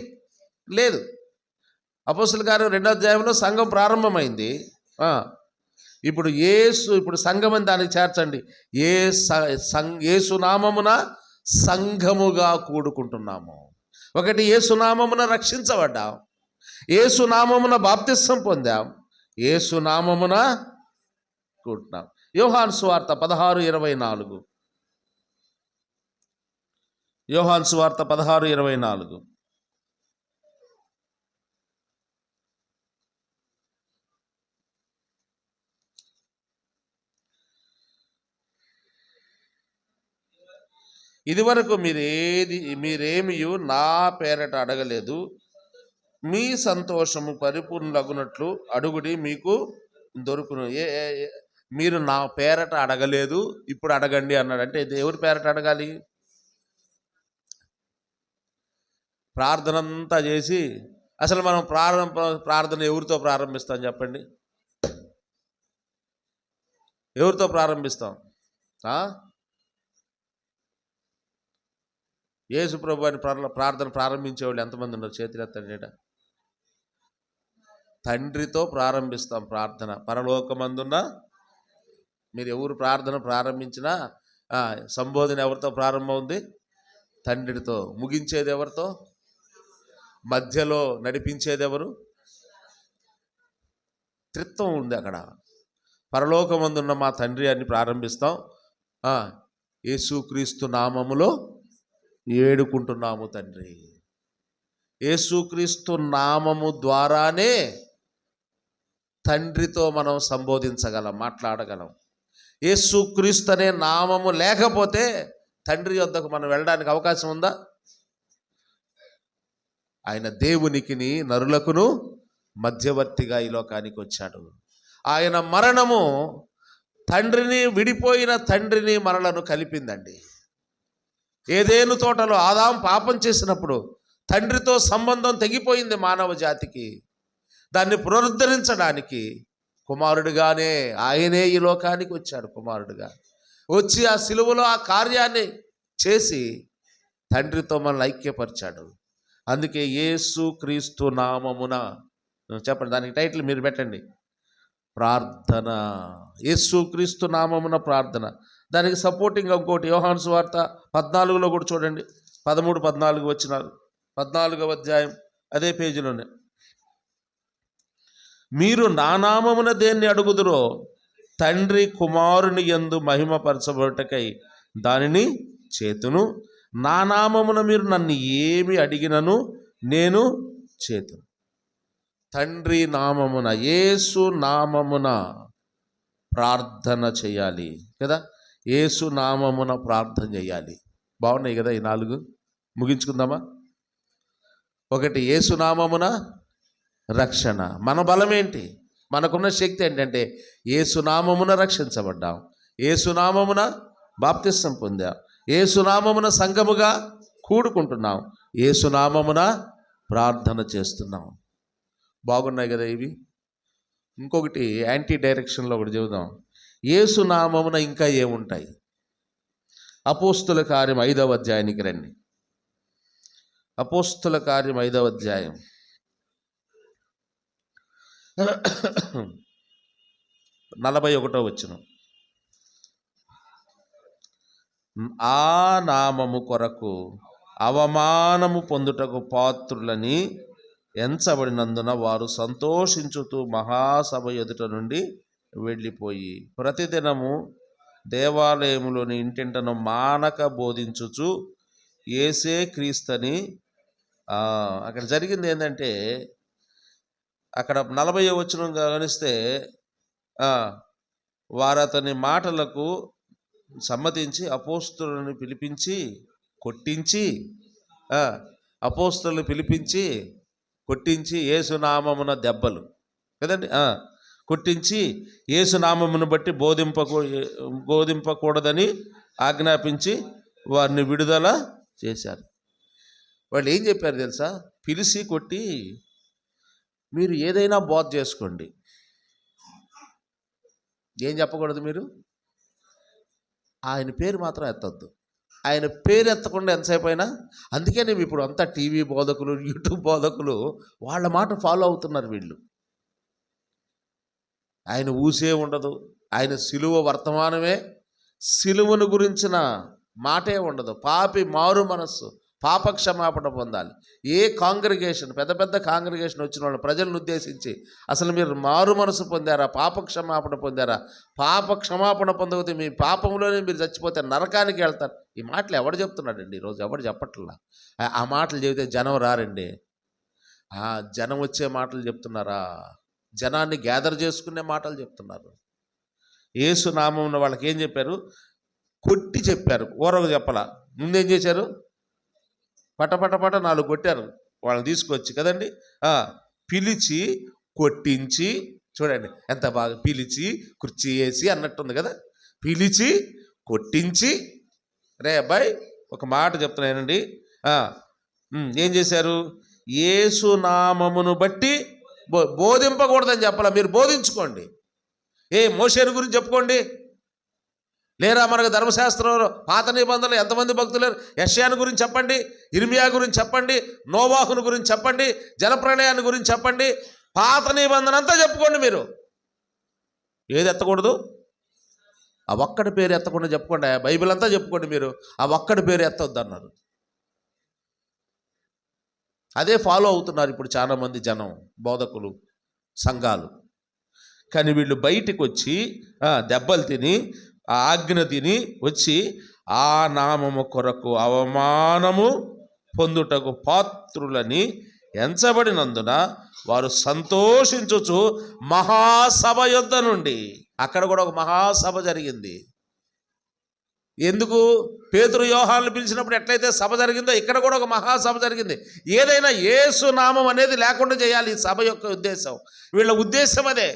లేదు. అపోస్తలుల కార్యం 2వ అధ్యాయంలో సంఘం ప్రారంభమైంది. ఇప్పుడు సంఘం అని దానికి చేర్చండి. యేసునామమున సంఘముగా కూడుకుంటున్నాము. ఒకటి, యేసునామమున రక్షించబడ్డాం, యేసునామమున బాప్తిస్మం పొందాం, యేసునామమున కూడుతున్నాం. యోహాను సువార్త 16:24. యోహాను సువార్త 16:24. ఇదివరకు మీరేమియు నా పేరట అడగలేదు, మీ సంతోషము పరిపూర్ణలగునట్లు అడుగుడి, మీకు దొరుకును. మీరు నా పేరట అడగలేదు, ఇప్పుడు అడగండి అన్నాడు. అంటే ఎవరి పేరట అడగాలి? ప్రార్థన అంతా చేసి, అసలు మనం ప్రార్థన ఎవరితో ప్రారంభిస్తాం చెప్పండి? ఎవరితో ప్రారంభిస్తాం? యేసు ప్రభు అని ప్రార్థన ప్రారంభించేవాళ్ళు ఎంతమంది ఉన్నారు? చేతులెత్తండి. తండ్రితో ప్రారంభిస్తాం ప్రార్థన. పరలోకమందున్న మీరు ఎవరు ప్రార్థన ప్రారంభించినా సంబోధన ఎవరితో ప్రారంభమవుంది? తండ్రితో. ముగించేది ఎవరితో? మధ్యలో నడిపించేది ఎవరు? త్రిత్వం ఉంది అక్కడ. పరలోకమందున్న మా తండ్రి అని ప్రారంభిస్తాం. యేసుక్రీస్తు నామములో ఏడుకుంటున్నాము తండ్రి. యేసుక్రీస్తు నామము ద్వారానే తండ్రితో మనం సంబోధించగలం, మాట్లాడగలం. యేసుక్రీస్తు అనే నామము లేకపోతే తండ్రి వద్దకు మనం వెళ్ళడానికి అవకాశం ఉందా? ఆయన దేవునికిని నరులకును మధ్యవర్తిగా ఈ లోకానికి వచ్చాడు. ఆయన మరణము విడిపోయిన తండ్రిని మనలను కలిపిందండి. ఏదేను తోటలో ఆదాము పాపం చేసినప్పుడు తండ్రితో సంబంధం తెగిపోయింది మానవ జాతికి. దాన్ని పునరుద్ధరించడానికి కుమారుడిగానే ఆయనే ఈ లోకానికి వచ్చాడు. కుమారుడిగా వచ్చి ఆ సిలువలో ఆ కార్యాన్ని చేసి తండ్రితో మనల్ని ఐక్యపరిచాడు. అందుకే యేసుక్రీస్తు నామమున, చెప్పండి దానికి టైటిల్ మీరు పెట్టండి, ప్రార్థన. యేసుక్రీస్తు నామమున ప్రార్థన. దానికి సపోర్టింగ్ ఇంకోటి యోహాను సువార్త 14లో కూడా చూడండి, 13-14 వచనాలు, 14వ అధ్యాయం అదే పేజీలోనే. మీరు నా నామమున దేన్ని అడుగుదురో తండ్రి కుమారుని యందు మహిమపరచబడుటకై దానిని చేతును. నా నామమున మీరు నన్ను ఏమి అడిగినను నేను చేతును. తండ్రి నామమున, యేసు నామమున ప్రార్థన చేయాలి కదా. యేసు నామమున ప్రార్థన చేయాలి. బాగున్నాయి కదా ఈ 4? ముగించుకుందామా? ఒకటి, యేసు నామమున రక్షణ. మన బలం ఏంటి? మనకున్న శక్తి ఏంటంటే యేసు నామమున రక్షించబడ్డాం, యేసు నామమున బాప్తిస్మం పొందాం, యేసు నామమున సంఘముగా కూడుకుంటున్నాం, యేసు నామమున ప్రార్థన చేస్తున్నాం. బాగున్నాయి కదా ఇవి. ఇంకొకటి యాంటీ డైరెక్షన్లో ఒకటి చెబుదాం. యేసు నామమున ఇంకా ఏముంటాయి? అపోస్తుల కార్యం 5వ అధ్యాయానికి రండి. అపోస్తుల కార్యం 5వ అధ్యాయం 41వ వచనం. ఆ నామము కొరకు అవమానము పొందుటకు పాత్రులని ఎంచబడినందున వారు సంతోషించుతూ మహాసభ ఎదుట నుండి వెళ్ళిపోయి ప్రతిదినము దేవాలయములోని ఇంటింటను మానక బోధించుచు యేసే క్రీస్తని. అక్కడ జరిగింది ఏంటంటే, అక్కడ 40వ వచనం గమనిస్తే వారు అతని మాటలకు సమ్మతించి అపోస్తులను పిలిపించి కొట్టించి అపోస్తలులు పిలిపించి కొట్టించి యేసునామమున దెబ్బలు కదండి, కొట్టించి యేసునామమును బట్టి బోధింపకూడదని ఆజ్ఞాపించి వారిని విడుదల చేశారు. వాళ్ళు ఏం చెప్పారు తెలుసా? పిలిచి కొట్టి, మీరు ఏదైనా బోధ చేసుకోండి, ఏం చెప్పకూడదు, మీరు ఆయన పేరు మాత్రం ఎత్తద్దు. ఆయన పేరు ఎత్తకుండా ఎంతసేపు అయినా. అందుకే నేను ఇప్పుడు అంతా టీవీ బోధకులు, యూట్యూబ్ బోధకులు వాళ్ళ మాట ఫాలో అవుతున్నారు వీళ్ళు. ఆయన ఊసే ఉండదు, ఆయన సిలువ వర్తమానమే, సిలువను గురించిన మాటే ఉండదు. పాపి మారు మనస్సు, పాప క్షమాపణ పొందాలి. ఏ కాంగ్రిగేషన్, పెద్ద పెద్ద కాంగ్రిగేషన్ వచ్చిన వాళ్ళు ప్రజలను ఉద్దేశించి, అసలు మీరు మారు మనసు పొందారా, పాప క్షమాపణ పొందారా? పాప క్షమాపణ పొందకపోతే మీ పాపంలోనే మీరు చచ్చిపోతే నరకానికి వెళ్తారు. ఈ మాటలు ఎవడు చెప్తున్నాడండి? ఈరోజు ఎవడు చెప్పట్లా. ఆ మాటలు చెబితే జనం రారండి. జనం వచ్చే మాటలు చెప్తున్నారా? జనాన్ని గ్యాదర్ చేసుకునే మాటలు చెప్తున్నారు. యేసు నామం ఉన్న వాళ్ళకి ఏం చెప్పారు? కొట్టి చెప్పారు. ఓరగా చెప్పలా. ముందేం చేశారు? పట 4 కొట్టారు వాళ్ళని తీసుకొచ్చి కదండి. పిలిచి కొట్టించి, చూడండి ఎంత బాగా, పిలిచి కుర్చీ వేసి అన్నట్టుంది కదా. పిలిచి కొట్టించి, రే అబ్బాయి ఒక మాట చెప్తున్నానండి, ఏం చేశారు? యేసు నామమును బట్టి బోధింపకూడదని చెప్పాలా, మీరు బోధించుకోండి. మోషేను గురించి చెప్పుకోండి, లేరా మనకు ధర్మశాస్త్రంలో పాత నిబంధనలు ఎంతమంది భక్తులు? యెషయాను గురించి చెప్పండి, ఇర్మియా గురించి చెప్పండి, నోవాహును గురించి చెప్పండి, జలప్రళయాన్ని గురించి చెప్పండి, పాత నిబంధన అంతా చెప్పుకోండి. మీరు ఏది ఎత్తకూడదు? ఆ ఒక్కడి పేరు ఎత్తకుండా చెప్పుకోండి. బైబిల్ అంతా చెప్పుకోండి. మీరు ఆ ఒక్కడి పేరు ఎత్తవద్దు అన్నారు. అదే ఫాలో అవుతున్నారు ఇప్పుడు చాలామంది జనం, బోధకులు, సంఘాలు. కానీ వీళ్ళు బయటికి వచ్చి దెబ్బలు తిని, ఆ ఆజ్ఞ తిని వచ్చి, ఆ నామము కొరకు అవమానము పొందుటకు పాత్రులని ఎంచబడినందున వారు సంతోషించుచు మహాసభ యొద్ద నుండి, అక్కడ కూడా ఒక మహాసభ జరిగింది. ఎందుకు? పేతురు యోహాను పిలిచినప్పుడు ఎట్లయితే సభ జరిగిందో ఇక్కడ కూడా ఒక మహాసభ జరిగింది. ఏదైనా యేసు నామం అనేది లేకుండా చేయాలి ఈ సభ యొక్క ఉద్దేశం. వీళ్ళ ఉద్దేశం అదే.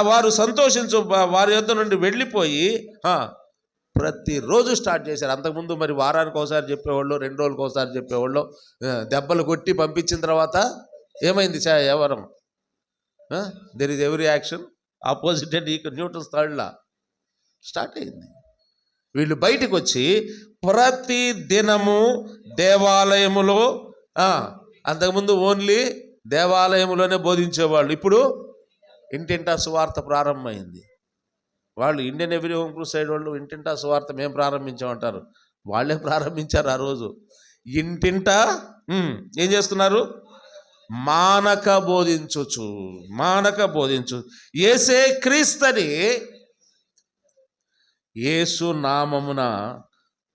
వారు సంతోషించు వారి యొద్ద నుండి వెళ్ళిపోయి ప్రతిరోజు స్టార్ట్ చేశారు. అంతకుముందు మరి వారానికి ఒకసారి చెప్పేవాళ్ళు, 2 రోజులకు ఒకసారి చెప్పేవాళ్ళు. దెబ్బలు కొట్టి పంపించిన తర్వాత ఏమైంది? ఎవరం there is every action opposite and equal, Newton's third law start అయింది. వీళ్ళు బయటకు వచ్చి ప్రతి దినము దేవాలయములో, అంతకుముందు ఓన్లీ దేవాలయంలోనే బోధించేవాళ్ళు, ఇప్పుడు ఇంటింటా సువార్త ప్రారంభమైంది. వాళ్ళు ఇండియన్ ఎవ్రీ హోమ్ క్రూసైడ్ వాళ్ళు ఇంటింటా సువార్త మేము ప్రారంభించామంటారు. వాళ్ళే ప్రారంభించారు ఆ రోజు. ఇంటింటా ఏం చేస్తున్నారు? మానక బోధించు యేసే క్రీస్తని. యేసు నామమున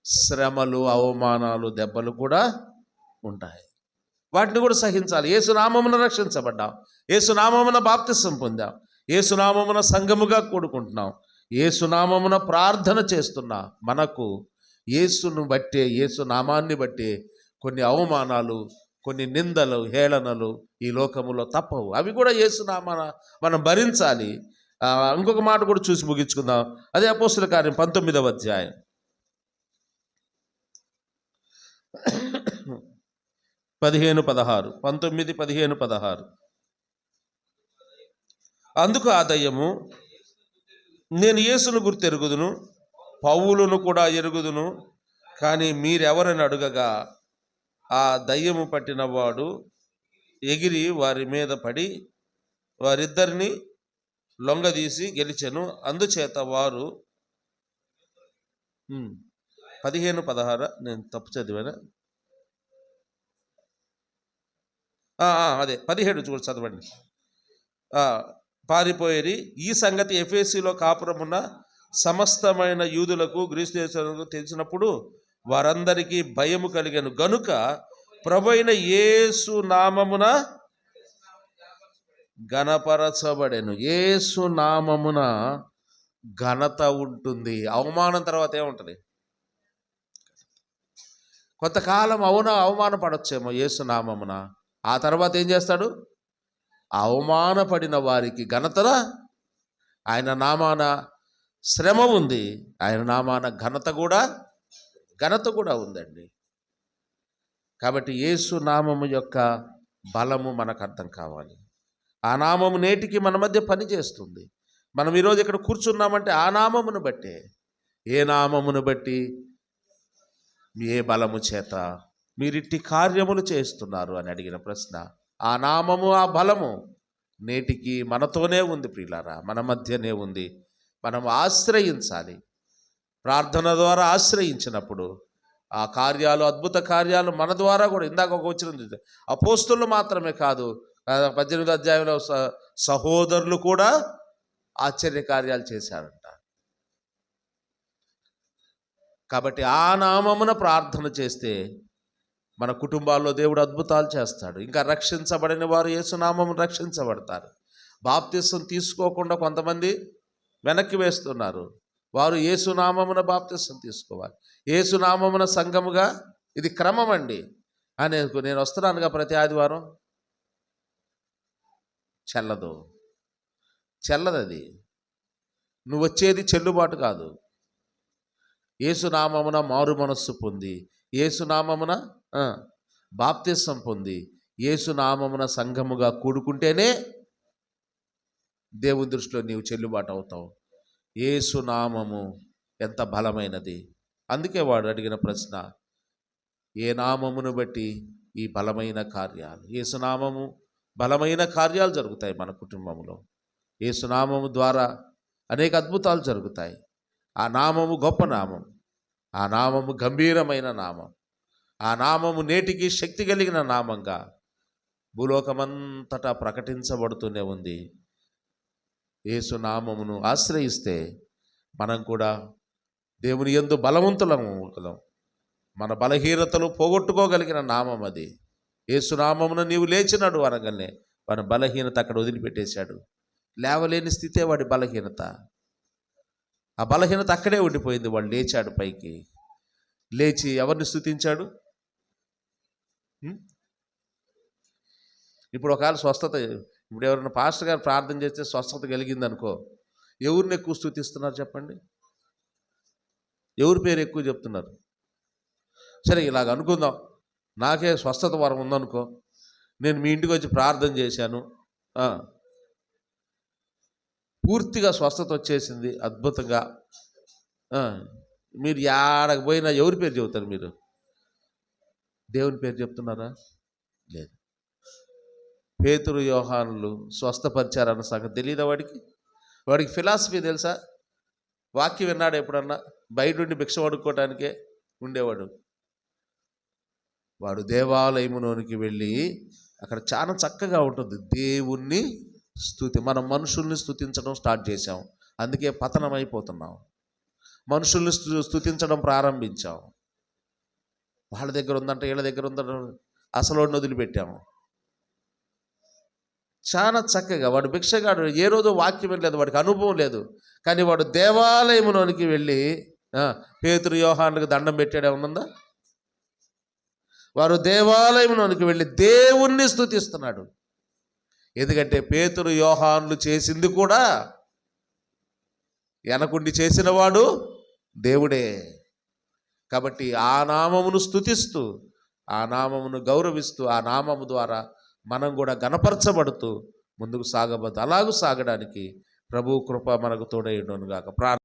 శ్రమలు, అవమానాలు, దెబ్బలు కూడా ఉంటాయి. వాటిని కూడా సహించాలి. యేసు నామమున రక్షించబడ్డాం, యేసు నామమున బాప్తిసం పొందాం, యేసు నామమున సంఘముగా కూడుకుంటున్నాం, యేసు నామమున ప్రార్థన చేస్తున్నా. మనకు యేసును బట్టే, యేసు నామాన్ని బట్టే కొన్ని అవమానాలు, కొన్ని నిందలు, హేళనలు ఈ లోకములో తప్పవు. అవి కూడా యేసు నామాన మనం భరించాలి. ఇంకొక మాట కూడా చూసి ముగించుకుందాం. అదే అపోస్తుల కార్యం 19వ అధ్యాయం 15-16. 19-15-16. అందుకు ఆ దయ్యము, నేను యేసును గుర్తెరుగుదును, పౌలును కూడా ఎరుగుదును, కానీ మీరెవరని అడుగగా ఆ దయ్యము పట్టిన వాడు ఎగిరి వారి మీద పడి వారిద్దరిని లొంగదీసి గెలిచెను. అందుచేత వారు 15-16 నేను తప్పు చదివానా? అదే 17 చూడు, చదవండి. పారిపోయేది. ఈ సంగతి ఎఫెసీలో కాపురమున్న సమస్తమైన యూదులకు, గ్రీసు దేశాలకు తెలిసినప్పుడు వారందరికీ భయము కలిగెను. గనుక ప్రభువైన యేసు నామమున ఘనపరచబడెను. యేసు నామమున ఘనత ఉంటుంది. అవమానం తర్వాత ఏముంటుంది? కొంతకాలం అవమానపడొచ్చేమో యేసునామమున. ఆ తర్వాత ఏం చేస్తాడు? అవమానపడిన వారికి ఘనతన ఆయన నామాన శ్రమ ఉంది, ఆయన నామాన ఘనత కూడా ఉందండి. కాబట్టి యేసు నామము యొక్క బలము మనకు అర్థం కావాలి. ఆ నామము నేటికి మన మధ్య పనిచేస్తుంది. మనం ఈరోజు ఇక్కడ కూర్చున్నామంటే ఆ నామమును బట్టే. ఏ నామమును బట్టి, ఏ బలము చేత మీరిట్టి కార్యములు చేస్తున్నారు అని అడిగిన ప్రశ్న. ఆ నామము, ఆ బలము నేటికి మనతోనే ఉంది ప్రియులారా, మన మధ్యనే ఉంది. మనం ఆశ్రయించాలి. ప్రార్థన ద్వారా ఆశ్రయించినప్పుడు ఆ కార్యాలు, అద్భుత కార్యాలు మన ద్వారా కూడా, ఇందాక ఒక వచ్చిన అపోస్తులు మాత్రమే కాదు, 18వ అధ్యాయంలో సహోదరులు కూడా ఆశ్చర్య కార్యాలు చేశారంట. కాబట్టి ఆ నామమున ప్రార్థన చేస్తే మన కుటుంబాల్లో దేవుడు అద్భుతాలు చేస్తాడు. ఇంకా రక్షించబడిన వారు యేసునామమున రక్షించబడతారు. బాప్తిసం తీసుకోకుండా కొంతమంది వెనక్కి వేస్తున్నారు. వారు యేసునామమున బాప్తిసం తీసుకోవాలి. యేసునామమున సంఘముగా, ఇది క్రమం అండి. నేను వస్తున్నానుగా ప్రతి ఆదివారం, చెల్లదది. నువ్వు వచ్చేది చెల్లుబాటు కాదు. యేసునామమున మారు మనస్సు పొంది, యేసునామమున బాప్తిసం పొంది, యేసునామమున సంఘముగా కూడుకుంటేనే దేవుని దృష్టిలో నీవు చెల్లుబాటు అవుతావు. యేసునామము ఎంత బలమైనది. అందుకే వాడు అడిగిన ప్రశ్న, ఏ నామమును బట్టి ఈ బలమైన కార్యాలు. యేసునామము బలమైన కార్యాలు జరుగుతాయి మన కుటుంబంలో. యేసునామము ద్వారా అనేక అద్భుతాలు జరుగుతాయి. ఆ నామము గొప్ప నామం, ఆ నామము గంభీరమైన నామం, ఆ నామము నేటికి శక్తి కలిగిన నామంగా భూలోకమంతటా ప్రకటించబడుతూనే ఉంది. యేసునామమును ఆశ్రయిస్తే మనం కూడా దేవుని యందు బలవంతులము. మన బలహీనతలు పోగొట్టుకోగలిగిన నామం అది. యేసునామమున నీవు లేచినాడు అనగానే వాడి బలహీనత అక్కడ వదిలిపెట్టేశాడు. లేవలేని స్థితే వాడి బలహీనత. ఆ బలహీనత అక్కడే ఉండిపోయింది. వాడు లేచాడు పైకి. లేచి ఎవరిని స్తుతించాడు? ఇప్పుడు ఒకవేళ స్వస్థత, ఇప్పుడు ఎవరైనా పాస్టర్ గారు ప్రార్థన చేస్తే స్వస్థత కలిగిందనుకో, ఎవరిని ఎక్కువ స్తుతిస్తున్నారు చెప్పండి? ఎవరి పేరు ఎక్కువ చెప్తున్నారు? సరే, ఇలాగ అనుకుందాం, నాకే స్వస్థత వరం ఉందనుకో, నేను మీ ఇంటికి వచ్చి ప్రార్థన చేశాను, పూర్తిగా స్వస్థత వచ్చేసింది అద్భుతంగా. మీరు ఏడకు పోయినా ఎవరి పేరు చెబుతారు? మీరు దేవుని పేరు చెప్తున్నారా? లేదు. పేతురు యోహానులు స్వస్థపరిచారన్న సంగతి తెలియదా వాడికి ఫిలాసఫీ తెలుసా? వాక్యం విన్నాడు ఎప్పుడన్నా? బయట నుండి భిక్ష పడుకోవటానికే ఉండేవాడు. వాడు దేవాలయములోనికి వెళ్ళి అక్కడ చాలా చక్కగా ఉంటుంది దేవుణ్ణి స్తుతి. మనం మనుషుల్ని స్తుతించడం స్టార్ట్ చేశాం, అందుకే పతనం అయిపోతున్నాం. మనుషుల్ని స్తుతించడం ప్రారంభించాం. వాళ్ళ దగ్గర ఉందంటే, వీళ్ళ దగ్గర ఉందంటే అసలు వదిలిపెట్టాము. చాలా చక్కగా వాడు భిక్షగాడు, ఏ రోజు వాక్యం లేదు, వాడికి అనుభవం లేదు, కానీ వాడు దేవాలయంలోనికి వెళ్ళి పేతురు యోహానులకు దండం పెట్టాడే ఉన్నదా? వారు దేవాలయంలోనికి వెళ్ళి దేవుణ్ణి స్తుతిస్తున్నాడు. ఎందుకంటే పేతురు యోహానులు చేసింది కూడా వెనకుండి చేసిన వాడు దేవుడే. కాబట్టి ఆ నామమును స్తుతిస్తూ, ఆ నామమును గౌరవిస్తూ, ఆ నామము ద్వారా మనం కూడా గణపరచబడుతూ ముందుకు సాగబోతు. అలాగూ సాగడానికి ప్రభు కృప మనకు తోడైండును గాక.